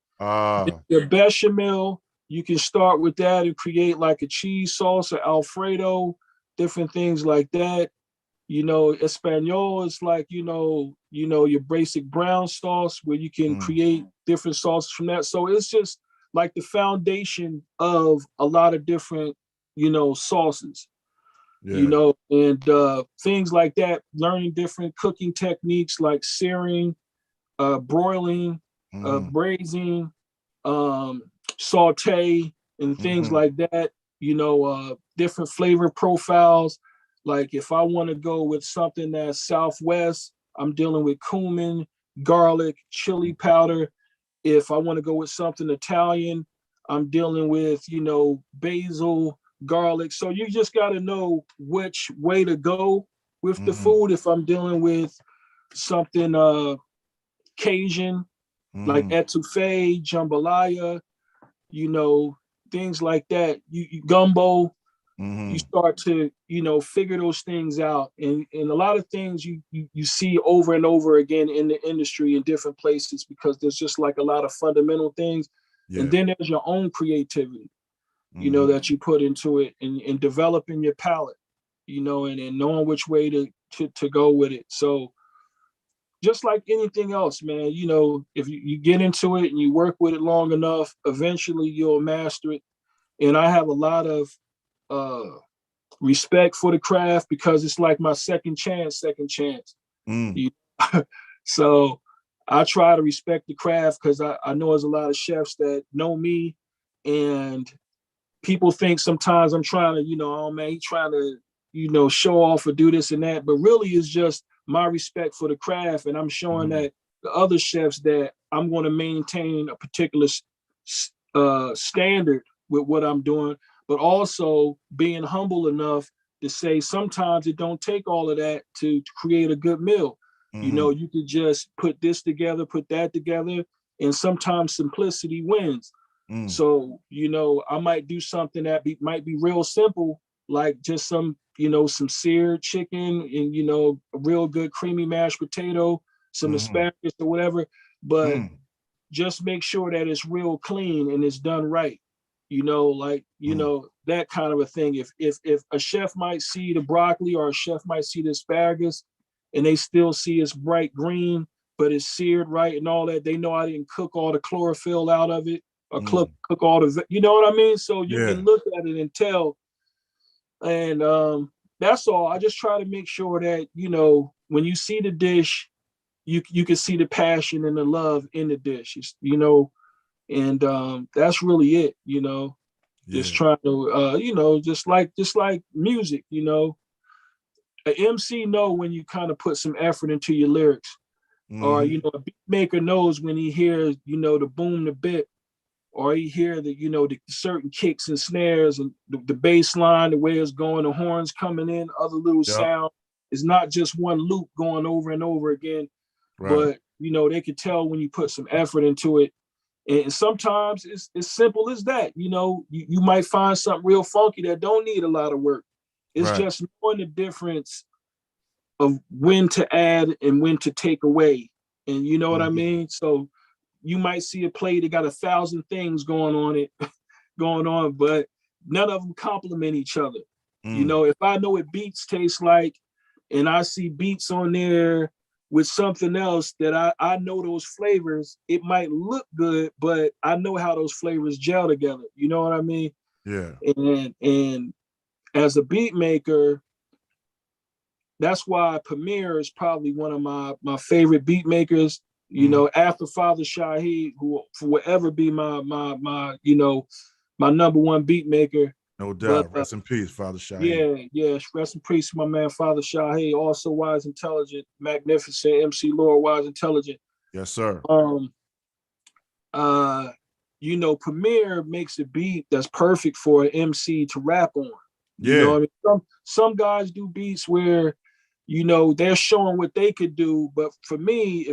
Your bechamel, you can start with that and create like a cheese sauce or Alfredo, different things like that. You know, Espanol is like, you know, your basic brown sauce where you can create different sauces from that. So it's just like the foundation of a lot of different, you know, sauces. You Yeah. know, and things like that, learning different cooking techniques like searing, broiling, braising, saute, and things like that. You know, different flavor profiles. Like if I want to go with something that's Southwest, I'm dealing with cumin, garlic, chili powder. If I want to go with something Italian, I'm dealing with, you know, basil, garlic. So you just got to know which way to go with the food. If I'm dealing with something Cajun, like etouffee, jambalaya, you know, things like that. You gumbo, you start to, you know, figure those things out. And a lot of things you see over and over again in the industry in different places because there's just like a lot of fundamental things. And then there's your own creativity, you know, that you put into it and developing your palate, you know, and knowing which way to go with it. So just like anything else, man, you know, if you get into it and you work with it long enough, eventually you'll master it. And I have a lot of respect for the craft because it's like my second chance. You, so I try to respect the craft because I know there's a lot of chefs that know me, and people think sometimes I'm trying to, you know, oh man, he's trying to, you know, show off or do this and that. But really it's just my respect for the craft. And I'm showing that the other chefs that I'm going to maintain a particular standard with what I'm doing, but also being humble enough to say sometimes it don't take all of that to create a good meal. You know, you could just put this together, put that together, and sometimes simplicity wins. So, you know, I might do something that might be real simple, like just some, you know, some seared chicken and, you know, a real good creamy mashed potato, some asparagus or whatever, but just make sure that it's real clean and it's done right. You know, like, you know, that kind of a thing. If a chef might see the broccoli or a chef might see the asparagus and they still see it's bright green, but it's seared right and all that, they know I didn't cook all the chlorophyll out of it or cook all the, you know what I mean? So you can look at it and tell. And that's all. I just try to make sure that, you know, when you see the dish, you can see the passion and the love in the dish, you know, and that's really it, you know. Just trying to, you know, just like music, you know. An MC know when you kind of put some effort into your lyrics, or you know, a beat maker knows when he hears, you know, the boom, the bit, or he hear the, you know, the certain kicks and snares and the bass line, the way it's going, the horns coming in, other little sound. It's not just one loop going over and over again, but you know, they could tell when you put some effort into it. And sometimes it's as simple as that. You know, you might find something real funky that don't need a lot of work. It's just knowing the difference of when to add and when to take away. And you know what I mean? So you might see a play that got 1,000 things going on it, but none of them complement each other. You know, if I know what beets taste like and I see beets on there with something else that I know those flavors, it might look good, but I know how those flavors gel together. You know what I mean? Yeah. And as a beat maker, that's why Premier is probably one of my favorite beat makers. You know, after Father Shaheed, who will forever be my you know, my number one beat maker. No doubt. Rest in peace, Father Yeah, Shaheed. yeah. Rest in peace, my man, Father Shaheed. Also wise, intelligent, magnificent, MC Lord, wise, intelligent. Yes, sir. You know, Premier makes a beat that's perfect for an MC to rap on. You know what I mean? Some guys do beats where, you know, they're showing what they could do. But for me,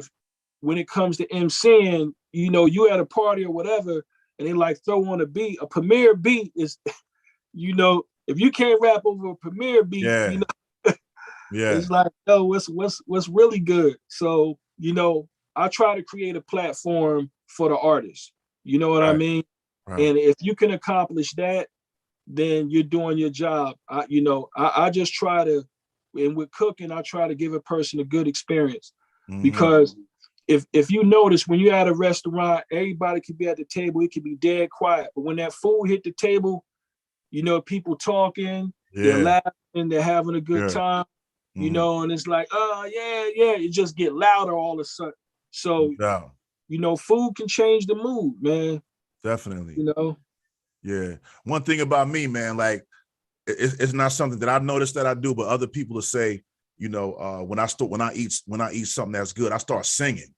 when it comes to MCing, you know, you at a party or whatever, and they like throw on a beat. A Premier beat is, you know, if you can't rap over a Premier beat, you know, it's like, oh, what's really good. So, you know, I try to create a platform for the artist. You know what I mean? And if you can accomplish that, then you're doing your job. I just try to, and with cooking, I try to give a person a good experience. Because if you notice, when you're at a restaurant, everybody could be at the table, it could be dead quiet. But when that food hit the table, you know, people talking, they're laughing, they're having a good time, you know, and it's like, oh, yeah, it just get louder all of a sudden. So, you know, food can change the mood, man. Definitely. You know? Yeah. One thing about me, man, like, it's not something that I've noticed that I do, but other people will say, you know, when I eat something that's good, I start singing.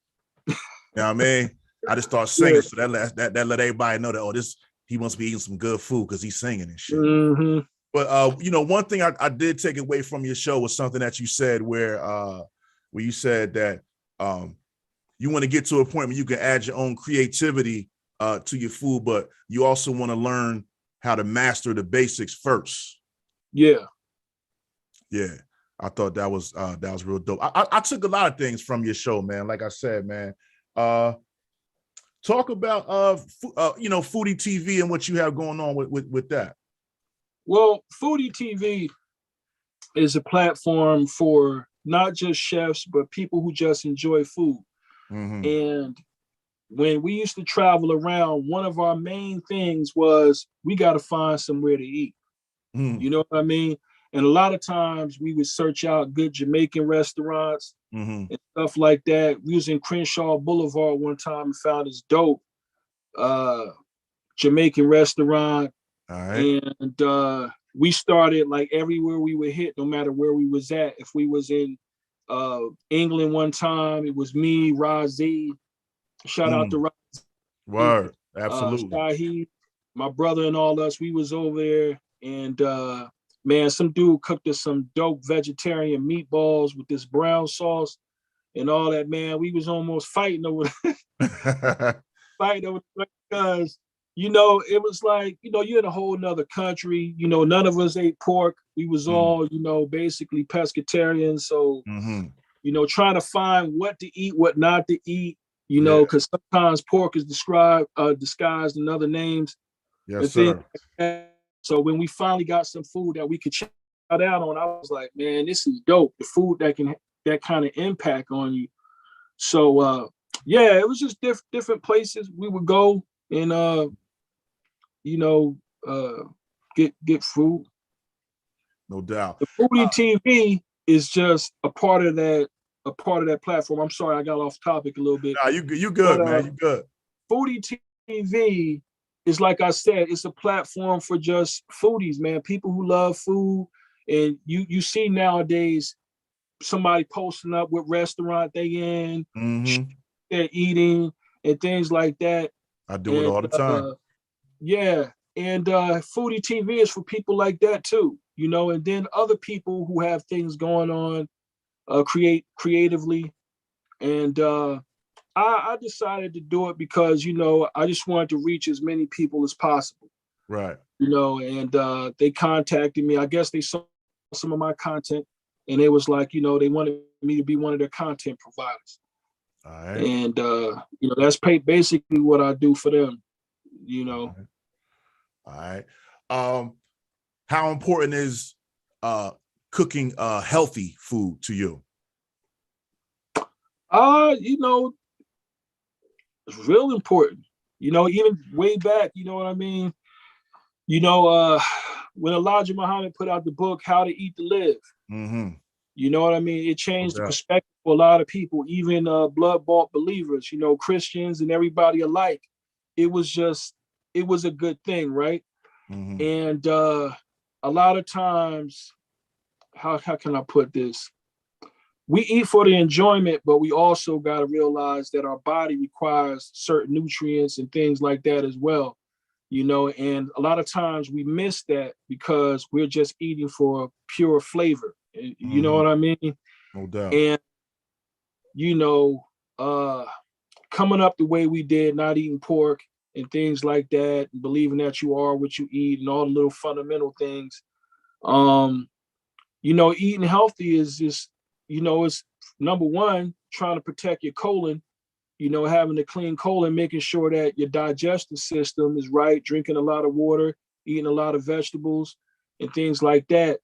You know what I mean? I just start singing, so that let everybody know that, he must be eating some good food because he's singing and shit. But you know, one thing I did take away from your show was something that you said where you said that you want to get to a point where you can add your own creativity to your food, but you also want to learn how to master the basics first. Yeah. I thought that was real dope. I took a lot of things from your show, man. Like I said, man, talk about you know, Foodie TV and what you have going on with that. Well, Foodie TV is a platform for not just chefs, but people who just enjoy food. And when we used to travel around, one of our main things was we got to find somewhere to eat. You know what I mean? And a lot of times we would search out good Jamaican restaurants and stuff like that. We was in Crenshaw Boulevard one time and found this dope Jamaican restaurant. And we started like everywhere we would hit, no matter where we was at. If we was in England one time, it was me, Razi. Shout out to Razi. Word, absolutely. Shaheed, my brother and all us, we was over there. And man, some dude cooked us some dope vegetarian meatballs with this brown sauce and all that, man. We was almost fighting over because, you know, it was like, you know, you're in a whole nother country. You know, none of us ate pork. We was all, you know, basically pescatarians. So, you know, trying to find what to eat, what not to eat, you know, because sometimes pork is disguised in other names. Yes, sir. Like that. So when we finally got some food that we could check out on, I was like, man, this is dope. The food that kind of impact on you. So yeah, it was just different places we would go and you know, get food. No doubt. The Foodie TV is just a part of that platform. I'm sorry, I got off topic a little bit. Nah, you good, but, man. You good. Foodie TV is, like I said, it's a platform for just foodies, man. People who love food. And you see nowadays somebody posting up what restaurant they in, they're eating and things like that. I do it all the time. Yeah. And Foodie TV is for people like that too, you know, and then other people who have things going on creatively. And I decided to do it because, you know, I just wanted to reach as many people as possible. Right. You know, and they contacted me. I guess they saw some of my content and it was like, you know, they wanted me to be one of their content providers. All right. And, you know, that's basically what I do for them, you know. All right. How important is cooking healthy food to you? You know, it's real important. You know, even way back, you know what I mean? You know, when Elijah Muhammad put out the book, How to Eat to Live, you know what I mean? It changed the perspective for a lot of people, even blood-bought believers, you know, Christians and everybody alike. It was a good thing, right? And a lot of times, how can I put this? We eat for the enjoyment, but we also got to realize that our body requires certain nutrients and things like that as well, you know, and a lot of times we miss that because we're just eating for pure flavor. You know what I mean? No doubt. And, you know, coming up the way we did, not eating pork and things like that, and believing that you are what you eat and all the little fundamental things. You know, eating healthy is just, you know, it's number one, trying to protect your colon, you know, having a clean colon, making sure that your digestive system is right, drinking a lot of water, eating a lot of vegetables and things like that.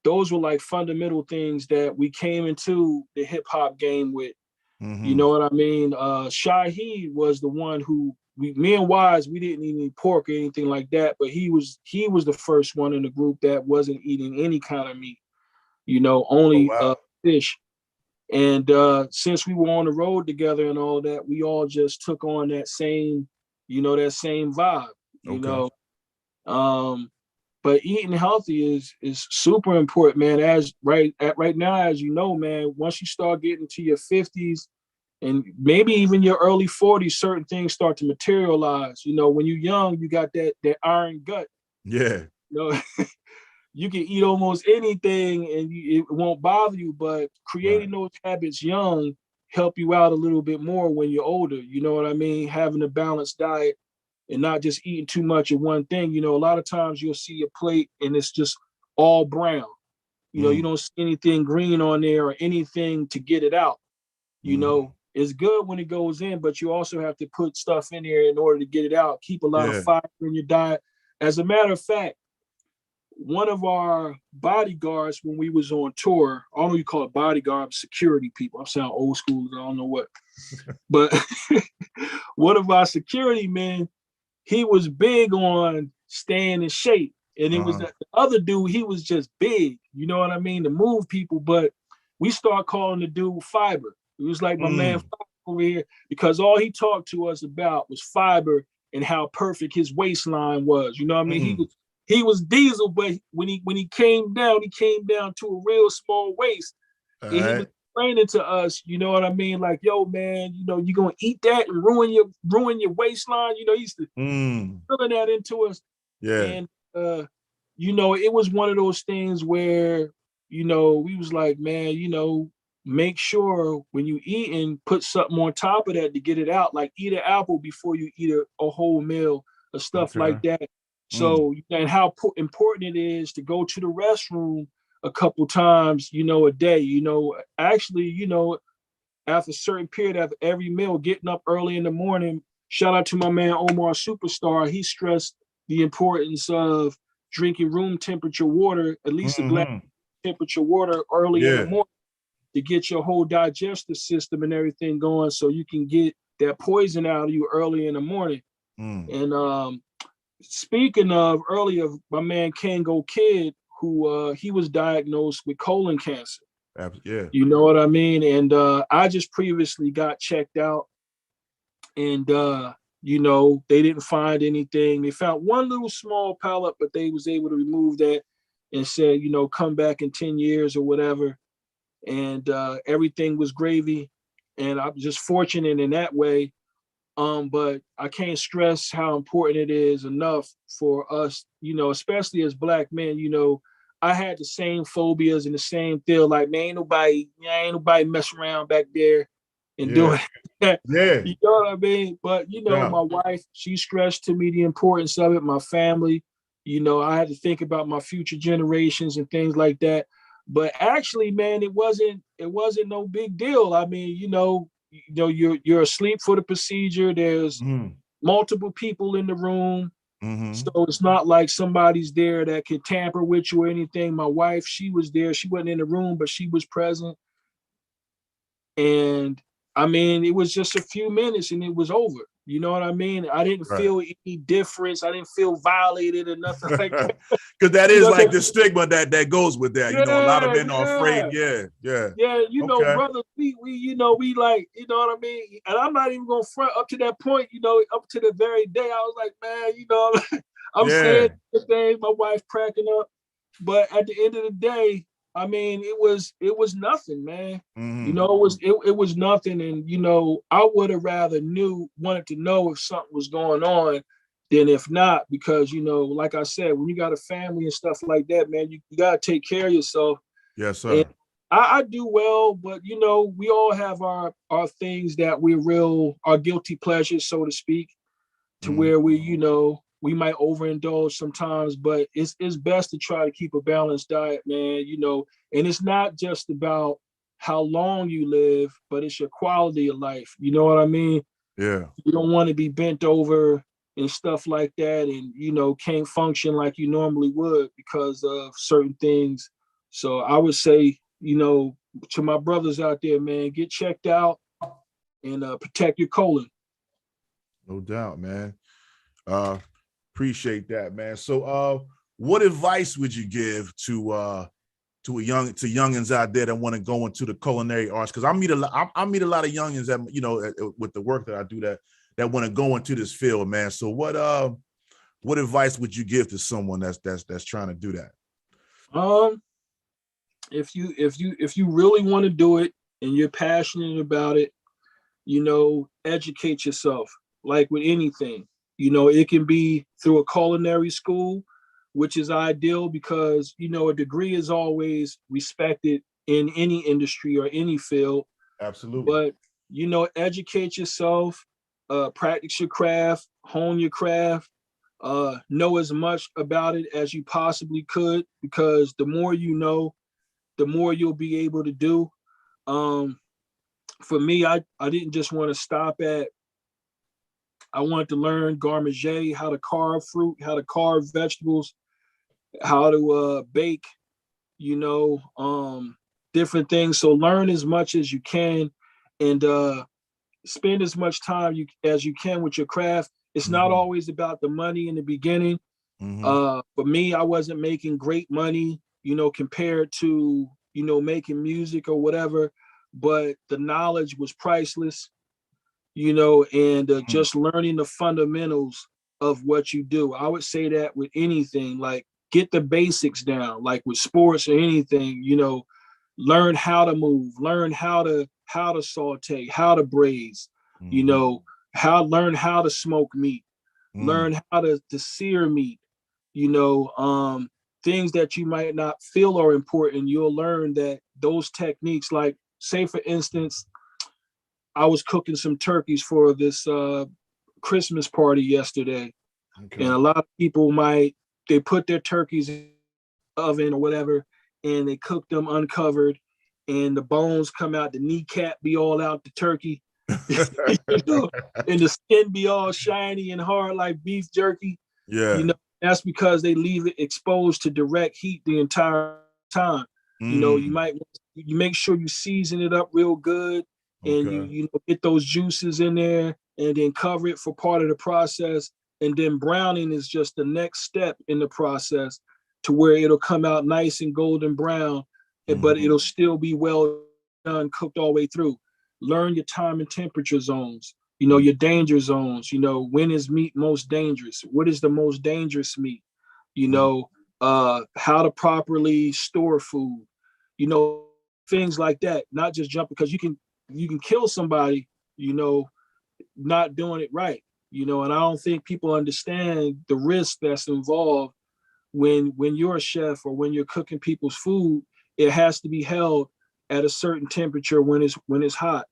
Those were like fundamental things that we came into the hip hop game with. You know what I mean? Shaheed was the one who me and Wise, we didn't eat any pork or anything like that, but he was the first one in the group that wasn't eating any kind of meat, you know, only fish. And since we were on the road together and all that, we all just took on that same, you know, that same vibe, you know. But eating healthy is super important, man. As right now, as you know, man, once you start getting to your 50s and maybe even your early 40s, certain things start to materialize. You know, when you're young, you got that iron gut. Yeah. You know, you can eat almost anything and it won't bother you, but creating those habits young help you out a little bit more when you're older. You know what I mean? Having a balanced diet and not just eating too much of one thing. You know, a lot of times you'll see a plate and it's just all brown. You know, you don't see anything green on there or anything to get it out. You know, it's good when it goes in, but you also have to put stuff in there in order to get it out. Keep a lot of fiber in your diet. As a matter of fact, one of our bodyguards when we was on tour, I don't know you call it bodyguard, security people. I sound old school, I don't know what. But one of our security men, he was big on staying in shape. And it was the other dude, he was just big, you know what I mean, to move people. But we start calling the dude Fiber. It was like my man Fiber over here, because all he talked to us about was fiber and how perfect his waistline was. You know what I mean? He was diesel, but when he came down to a real small waist. And he was explaining to us, you know what I mean? Like, yo, man, you know, you're gonna eat that and ruin your waistline. You know, he used to filling that into us. Yeah. And you know, it was one of those things where, you know, we was like, man, you know, make sure when you eating, put something on top of that to get it out. Like eat an apple before you eat a whole meal or stuff like Okay. that. So, and how important it is to go to the restroom a couple times, you know, a day. You know, actually, you know, after a certain period of every meal, getting up early in the morning. Shout out to my man Omar Superstar. He stressed the importance of drinking room temperature water, at least a glass Mm-hmm. temperature water early in the Yeah. morning to get your whole digestive system and everything going so you can get that poison out of you early in the morning. Mm. And speaking of earlier, my man Kango Kid, who he was diagnosed with colon cancer. Yeah. You know what I mean? And I just previously got checked out and you know, they didn't find anything. They found one little small polyp, but they was able to remove that and said, you know, come back in 10 years or whatever. And everything was gravy. And I'm just fortunate in that way. But I can't stress how important it is enough for us, you know, especially as Black men, you know, I had the same phobias and the same feel like, man, ain't nobody mess around back there and Yeah. doing that. Yeah. You know what I mean? But, you know, Yeah. my wife, she stressed to me the importance of it, my family, you know, I had to think about my future generations and things like that. But actually, man, it wasn't no big deal. I mean, you know you're asleep for the procedure. There's Mm-hmm. multiple people in the room, Mm-hmm. so it's not like somebody's there that could tamper with you or anything. My wife, she was there. She wasn't in the room, but she was present. And I mean, it was just a few minutes and it was over. You know what I mean? I didn't Right. feel any difference. I didn't feel violated or nothing like that. Because that You is know, like the stigma that goes with that. You know, a lot of yeah, men are afraid. yeah. Yeah. Yeah. Yeah, you know, Okay. brother, we you know, we like, you know what I mean? And I'm not even gonna front up to that point, you know, up to the very day. I was like, man, you know, I'm saying Yeah. the thing, my wife cracking up. But at the end of the day, I mean, it was nothing, man. You Mm-hmm. know, it was nothing. And you know, I would have rather wanted to know if something was going on than if not, because you know, like I said, when you got a family and stuff like that, man, you gotta take care of yourself. Yes, And sir. I do well, but you know, we all have our things that we're our guilty pleasures, so to speak, to Mm-hmm. where we, you know, we might overindulge sometimes, but it's best to try to keep a balanced diet, man. You know, and it's not just about how long you live, but it's your quality of life. You know what I mean? Yeah. You don't want to be bent over and stuff like that, and you know, can't function like you normally would because of certain things. So I would say, you know, to my brothers out there, man, get checked out and protect your colon. No doubt, man. Uh, appreciate that, man. So, what advice would you give to youngins out there that want to go into the culinary arts? Because I meet a lot of youngins that with the work that I do that want to go into this field, man. So, what advice would you give to someone that's trying to do that? Um, if you really want to do it and you're passionate about it, you know, educate yourself. Like with anything, you know, it can be through a culinary school, which is ideal because you know a degree is always respected in any industry or any field. Absolutely. But you know, educate yourself, practice your craft, hone your craft, know as much about it as you possibly could, because the more you know, the more you'll be able to do. Um, for me, I didn't just want to stop at. I wanted to learn garmager, how to carve fruit, how to carve vegetables, how to bake, you know, different things. So learn as much as you can, and spend as much time as you can with your craft. It's not Mm-hmm. always about the money in the beginning. Mm-hmm. For me, I wasn't making great money, you know, compared to, you know, making music or whatever, but the knowledge was priceless, you know, and Mm-hmm. just learning the fundamentals of what you do. I would say that with anything, like get the basics down, like with sports or anything, you know, learn how to move, learn how to saute, how to braise, you Mm-hmm. know, learn how to smoke meat, learn how to sear meat, you know, things that you might not feel are important, you'll learn that those techniques, like say for instance, I was cooking some turkeys for this Christmas party yesterday. Okay. And a lot of people they put their turkeys in the oven or whatever, and they cook them uncovered, and the bones come out, the kneecap be all out the turkey, you know, and the skin be all shiny and hard like beef jerky. Yeah. You know, that's because they leave it exposed to direct heat the entire time. You know, you make sure you season it up real good, and Okay. you know, get those juices in there, and then cover it for part of the process. And then browning is just the next step in the process, to where it'll come out nice and golden brown, but it'll still be well done, cooked all the way through. Learn your time and temperature zones, you know, your danger zones. You know, when is meat most dangerous? What is the most dangerous meat? You know, how to properly store food, you know, things like that. Not just jump, because you can kill somebody, you know, not doing it right. You know, and I don't think people understand the risk that's involved when you're a chef or when you're cooking people's food. It has to be held at a certain temperature when it's hot.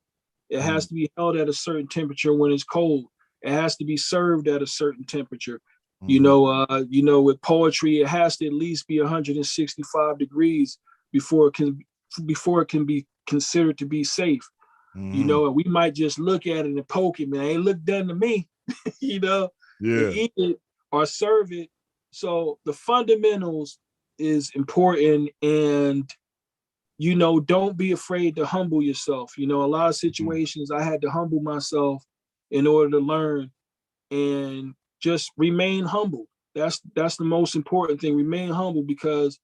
It has to be held at a certain temperature when it's cold. It has to be served at a certain temperature. You know, with poetry, it has to at least be 165 degrees before it can be considered to be safe. You know, and we might just look at it and poke it, man. It ain't look done to me, you know, and eat it or serve it. So the fundamentals is important, and, you know, don't be afraid to humble yourself. You know, a lot of situations I had to humble myself in order to learn, and just remain humble. That's the most important thing. Remain humble, because,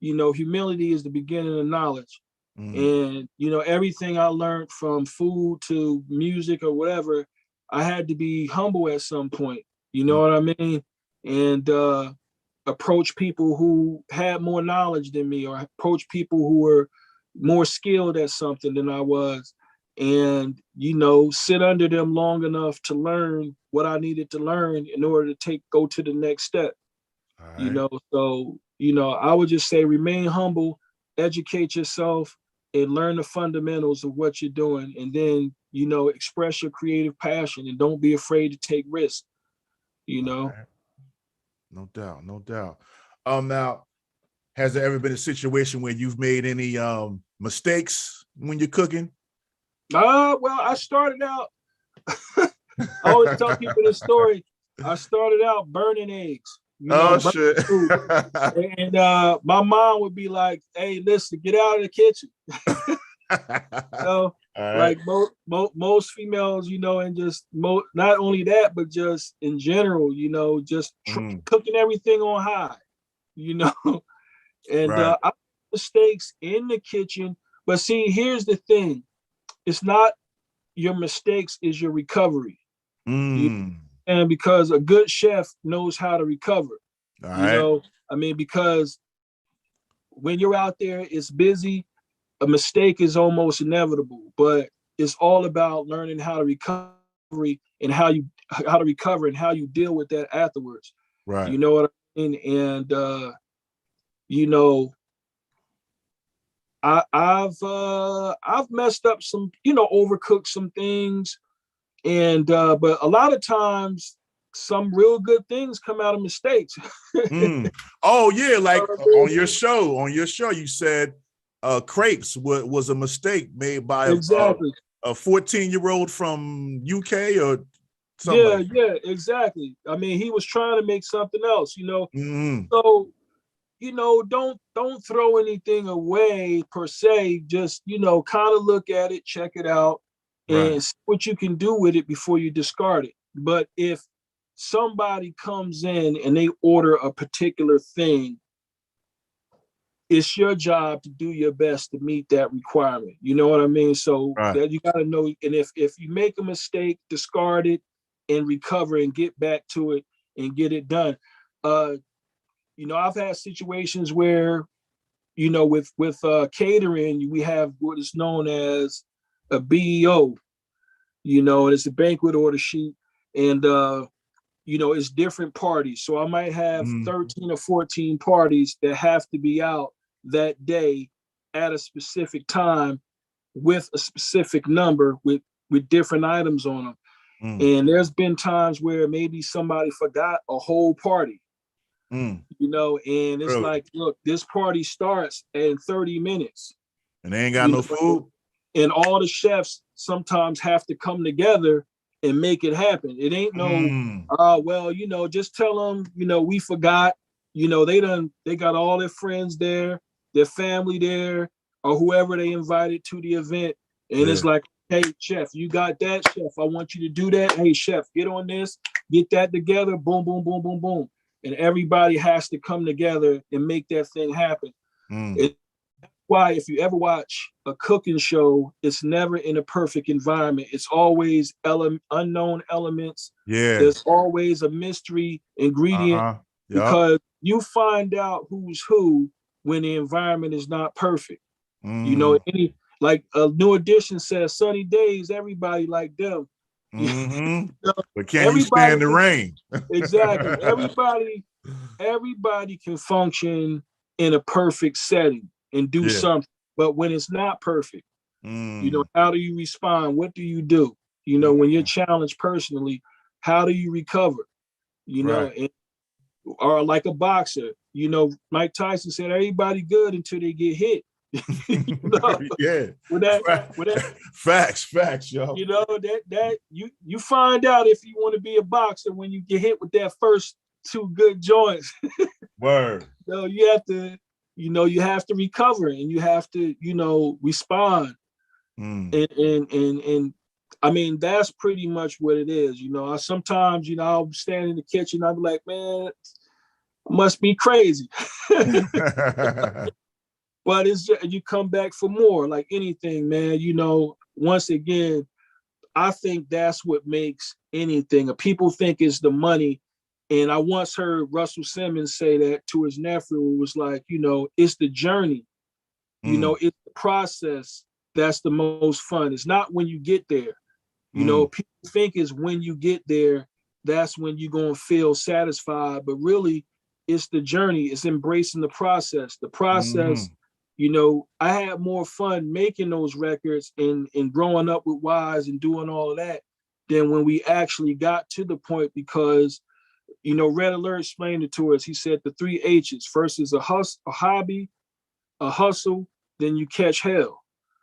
you know, humility is the beginning of knowledge. And, you know, everything I learned from food to music or whatever, I had to be humble at some point. You know what I mean? And approach people who had more knowledge than me, or approach people who were more skilled at something than I was. And, you know, sit under them long enough to learn what I needed to learn in order to go to the next step. Right. You know, so, you know, I would just say remain humble, educate yourself, and learn the fundamentals of what you're doing. And then, you know, express your creative passion, and don't be afraid to take risks, you know. Okay. No doubt, no doubt. Now, has there ever been a situation where you've made any mistakes when you're cooking? Well, I started out, I always tell people this story. I started out burning eggs, you know, Oh burning shit. food. And my mom would be like, "Hey, listen, get out of the kitchen." You know, like most females, you know, and just not only that, but just in general, you know, just cooking everything on high, you know. And I make mistakes in the kitchen, but see, here's the thing: it's not your mistakes, is your recovery. And because a good chef knows how to recover. You know, I mean, because when you're out there, it's busy. A mistake is almost inevitable, but it's all about learning how to recover, and how to recover and how you deal with that afterwards. Right. You know what I mean? And you know, I've messed up some, you know, overcooked some things, and but a lot of times some real good things come out of mistakes. Oh yeah, like on your show, you said crepes was a mistake made by Exactly. a 14-year-old from UK or something. Yeah, exactly. I mean, he was trying to make something else, you know. So, you know, don't throw anything away per se. Just, you know, kind of look at it, check it out, and see what you can do with it before you discard it. But if somebody comes in and they order a particular thing, it's your job to do your best to meet that requirement. You know what I mean? So that you got to know. And if you make a mistake, discard it and recover and get back to it and get it done. You know, I've had situations where, you know, with catering, we have what is known as a BEO, you know, and it's a banquet order sheet. And, it's different parties. So I might have Mm. 13 or 14 parties that have to be out that day at a specific time with a specific number with different items on them. Mm. And there's been times where maybe somebody forgot a whole party, Mm. And it's Really? like, look, this party starts in 30 minutes. And they ain't got no food? And all the chefs sometimes have to come together and make it happen. It ain't well, just tell them, we forgot, they got all their friends there, their family there, or whoever they invited to the event. And it's like, hey, chef, you got that? Chef, I want you to do that. Hey, chef, get on this, get that together. Boom, boom, boom, boom, boom. And everybody has to come together and make that thing happen. It's why if you ever watch a cooking show, it's never in a perfect environment. It's always unknown elements. Yeah. There's always a mystery ingredient because you find out who's who when the environment is not perfect. Like a New Edition says, sunny days, everybody like them. But can you stand the rain? Exactly. Everybody can function in a perfect setting and do something. But when it's not perfect, how do you respond? What do you do? When you're challenged personally, how do you recover? Or like a boxer, Mike Tyson said, everybody good until they get hit. Facts, yo. That you find out if you want to be a boxer when you get hit with that first two good joints. Word. So you have to recover and you have to, respond. And I mean, that's pretty much what it is. Sometimes, I'll stand in the kitchen, I'll be like, man, I must be crazy. But it's just, you come back for more, like anything, man. Once again, I think that's what makes anything. People think it's the money. And I once heard Russell Simmons say that to his nephew. It was like, it's the journey. It's the process that's the most fun. It's not when you get there. People think is when you get there, that's when you're going to feel satisfied. But really, it's the journey. It's embracing the process. The process, I had more fun making those records and growing up with Wise and doing all of that than when we actually got to the point because, Red Alert explained it to us. He said the 3 H's. First is a hobby, a hustle, then you catch hell.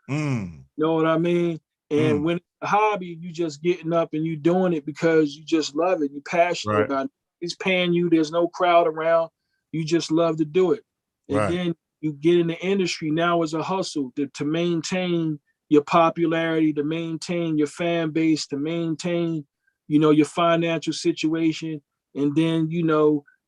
You know what I mean? And when it's a hobby, you just getting up and you doing it because you just love it. You're passionate about it. It's paying you. There's no crowd around. You just love to do it. And then you get in the industry now as a hustle to maintain your popularity, to maintain your fan base, to maintain, your financial situation. And then,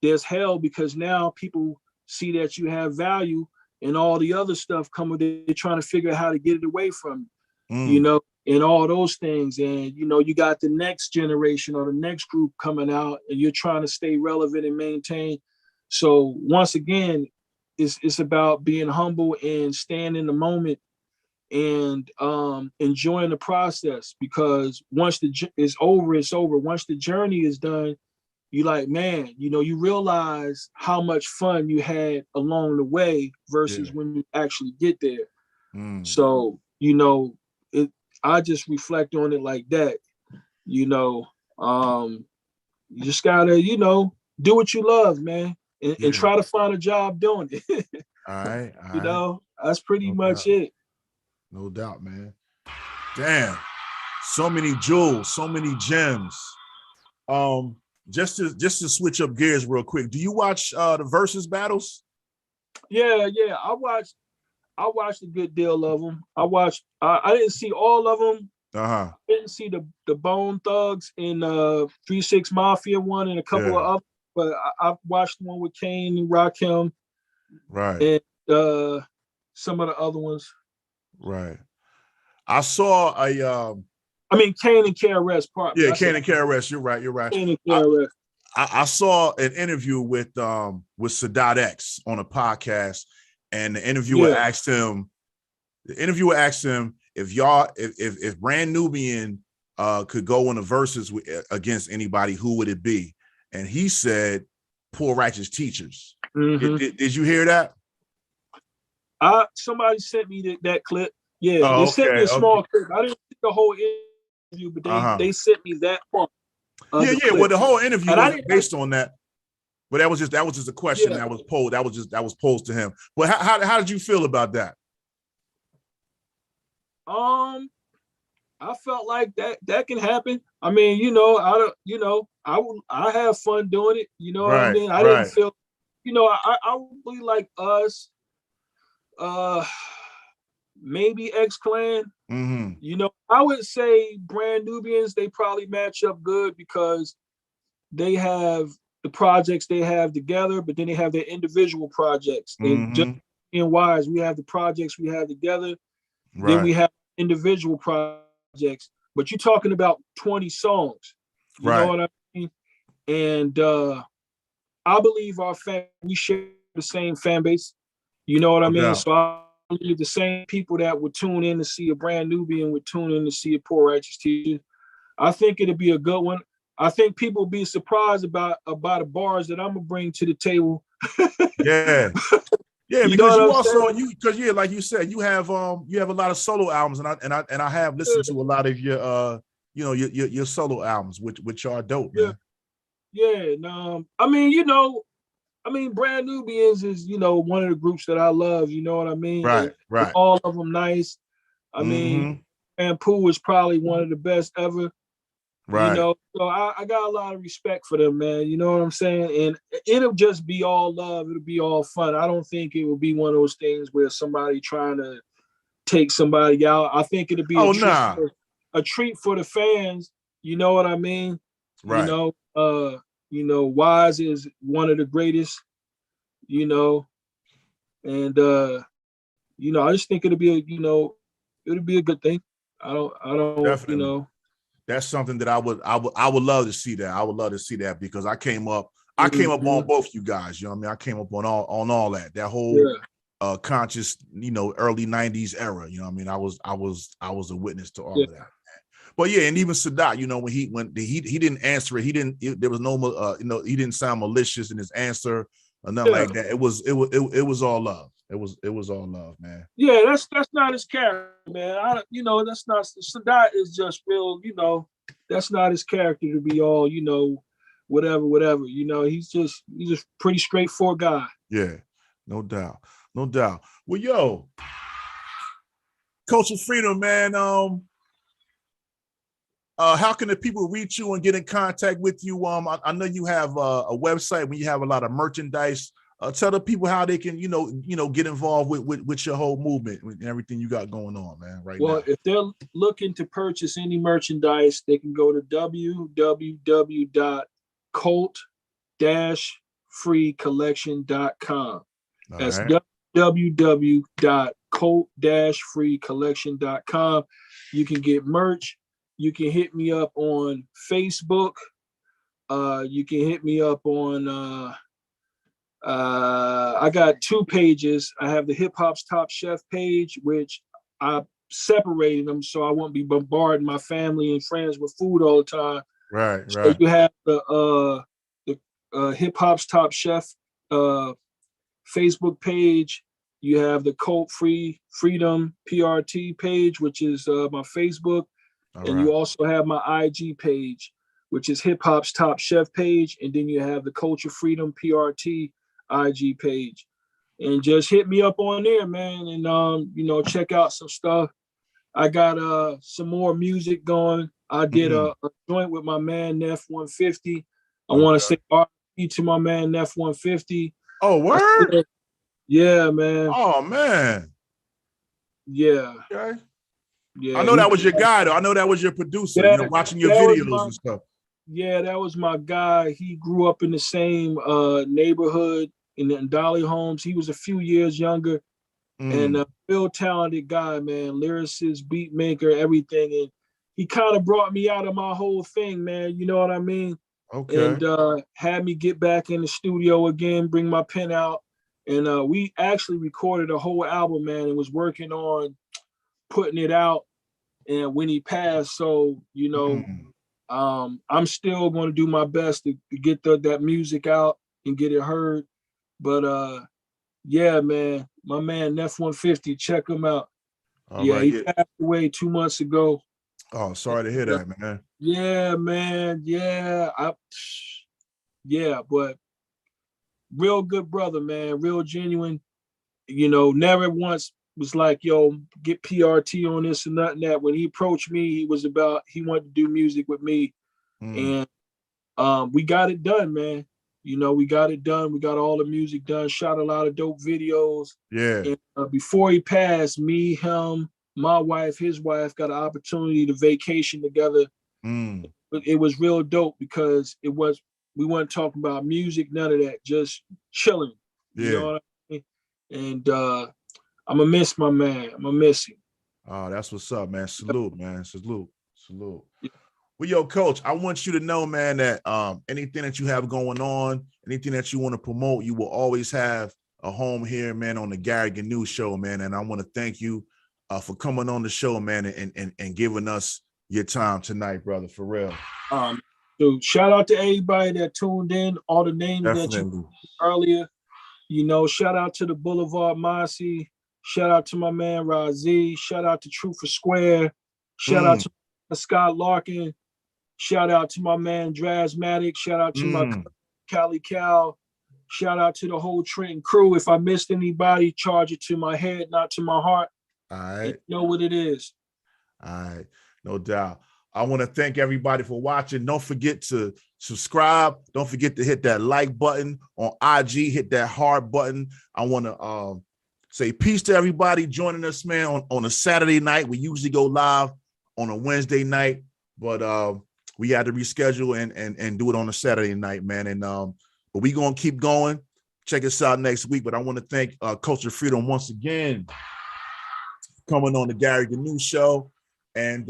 there's hell because now people see that you have value and all the other stuff coming. They're trying to figure out how to get it away from you, and all those things. And, you got the next generation or the next group coming out and you're trying to stay relevant and maintain. So once again, it's about being humble and staying in the moment and enjoying the process, because once it's over, it's over. Once the journey is done, you like, man, you realize how much fun you had along the way versus when you actually get there. So, I just reflect on it like that. You just gotta, do what you love, man, and try to find a job doing it. All right. That's pretty much it. No doubt, man. Damn, so many jewels, so many gems. Just to switch up gears real quick, do you watch the versus battles? Yeah, I watched a good deal of them. I didn't see all of them. I didn't see the Bone Thugs and 3-6 Mafia one and a couple of others, but I watched the one with Kane and Rakim, and some of the other ones. Right. I saw a. I mean, Kane and KRS part. Yeah, Kane and KRS. You're right. Kane and KRS. I saw an interview with Sadat X on a podcast, and the interviewer asked him if Brand Nubian could go in a versus against anybody, who would it be? and he said poor righteous teachers. Mhm. Did you hear that? Somebody sent me that clip. Yeah, Oh, they sent me okay, a small clip. I didn't see the whole interview, but they sent me that part of Yeah, the yeah. clip. Well, the whole interview And I wasn't didn't based on that, but that was just a question Yeah. that was posed. That was posed to him. But how did you feel about that? I felt like that can happen. I mean, you know, I don't, you know, I have fun doing it. You know what I Right, mean? I didn't right. feel, you know, I would be like us, maybe X-Clan. Mm-hmm. You know, I would say Brand Nubians, they probably match up good because they have the projects they have together, but then they have their individual projects. And just Mm-hmm. in Wise, we have the projects we have together, then Right, we have individual projects. But you're talking about 20 songs. You know right. what I mean? And I believe we share the same fan base. You know what I No mean? doubt. So I believe the same people that would tune in to see a Brand Nubian would tune in to see a Poor Righteous Teacher. I think it'll be a good one. I think people will be surprised about the bars that I'm gonna bring to the table. Yeah. Yeah, You know because what you I'm also saying? like you said, you have a lot of solo albums, and I have listened to a lot of your your solo albums, which are dope, Yeah, man. yeah. And, Brand Nubians is, one of the groups that I love. You know what I mean? Right, And right. all of them nice. I mean, Mm-hmm. and Pooh is probably one of the best ever. Right. So I got a lot of respect for them, man. You know what I'm saying? And it'll just be all love. It'll be all fun. I don't think it will be one of those things where somebody trying to take somebody out. I think it'll be Oh, nah. a treat for the fans. You know what I mean? You Right. know, Wise is one of the greatest, you know, and I just think it'll be a good thing. I don't, Definitely. That's something that I would love to see that. I would love to see that because I came up Mhm. on both you guys. You know what I mean? I came up on all that whole Yeah. conscious, early 90s era. You know what I mean? I was a witness to all Yeah. of that. But yeah, and even Sadat, when he didn't answer it, there was no he didn't sound malicious in his answer or nothing Yeah. like that. It was all love. It was all love, man. Yeah, that's not his character, man. That's not Sadat is just real, that's not his character to be all, whatever. He's just pretty straightforward guy. Yeah, no doubt. No doubt. Well, yo, Coach of Freedom, man. How can the people reach you and get in contact with you? I know you have a website where you have a lot of merchandise. Tell the people how they can, get involved with your whole movement and everything you got going on, man, right now. Well, if they're looking to purchase any merchandise, they can go to www.cult-freecollection.com. All That's right. www.cult-freecollection.com. You can get merch. You can hit me up on Facebook. You can hit me up on I got two pages. I have the Hip Hop's Top Chef page, which I separated them so I won't be bombarding my family and friends with food all the time. Right, So right. you have the Hip Hop's Top Chef Facebook page. You have the Cult Freedom PRT page, which is my Facebook, All and right. you also have my IG page, which is Hip Hop's Top Chef page, and then you have the Culture Freedom PRT IG page. And just hit me up on there, man, and check out some stuff. I got some more music going. I did a joint with my man Neff 150. I want to say RP to my man Neff 150. Oh, word? Yeah, man. Oh, man. Yeah. Okay. I Yeah. know that was your guy, though. I know that was your producer, Yeah, watching your that was videos and stuff. Yeah, that was my guy. He grew up in the same neighborhood in Dolly Homes. He was a few years younger and a real talented guy, man. Lyricist, beat maker, everything. And he kind of brought me out of my whole thing, man. You know what I mean? Okay. And had me get back in the studio again, bring my pen out. And we actually recorded a whole album, man, and was working on putting it out. And when he passed, so, I'm still going to do my best to get that music out and get it heard. But yeah, man, my man F-150, check him out. All Yeah, right. he Yeah. passed away 2 months ago. Oh, sorry to hear that, man. Yeah, man. Yeah, but real good brother, man. Real genuine. You know, never once was like, yo, get PRT on this and nothing that. When he approached me, he wanted to do music with me. Mm. And we got it done, man. You know, we got it done. We got all the music done, shot a lot of dope videos. Yeah. And before he passed, me, him, my wife, his wife got an opportunity to vacation together. Mm. It was real dope because we weren't talking about music, none of that, just chilling. You Yeah. know what I mean? And I'm gonna miss my man. I'm gonna miss him. Oh, that's what's up, man. Salute, man. Salute. Salute. Well, yo, coach, I want you to know, man, that anything that you have going on, anything that you want to promote, you will always have a home here, man, on the GNU show, man. And I want to thank you for coming on the show, man, and giving us your time tonight, brother, for real. So shout out to everybody that tuned in, all the names Definitely. that you earlier. You know, shout out to the Boulevard Mossy. Shout out to my man Razi. Shout out to Truth for Square. Shout out to Scott Larkin. Shout out to my man Drasmatic. Shout out to my Cali Cal. Shout out to the whole Trenton crew. If I missed anybody, charge it to my head, not to my heart. All right. You know what it is. All right. No doubt. I want to thank everybody for watching. Don't forget to subscribe. Don't forget to hit that like button on IG. Hit that heart button. I want to say peace to everybody joining us, man, on a Saturday night. We usually go live on a Wednesday night, but we had to reschedule and do it on a Saturday night, man. And but we gonna keep going. Check us out next week. But I want to thank Culture Freedom once again coming on the GNU show. And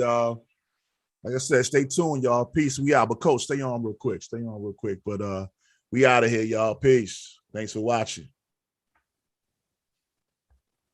like I said, stay tuned, y'all. Peace. We out. But Coach, stay on real quick. But we out of here, y'all. Peace. Thanks for watching.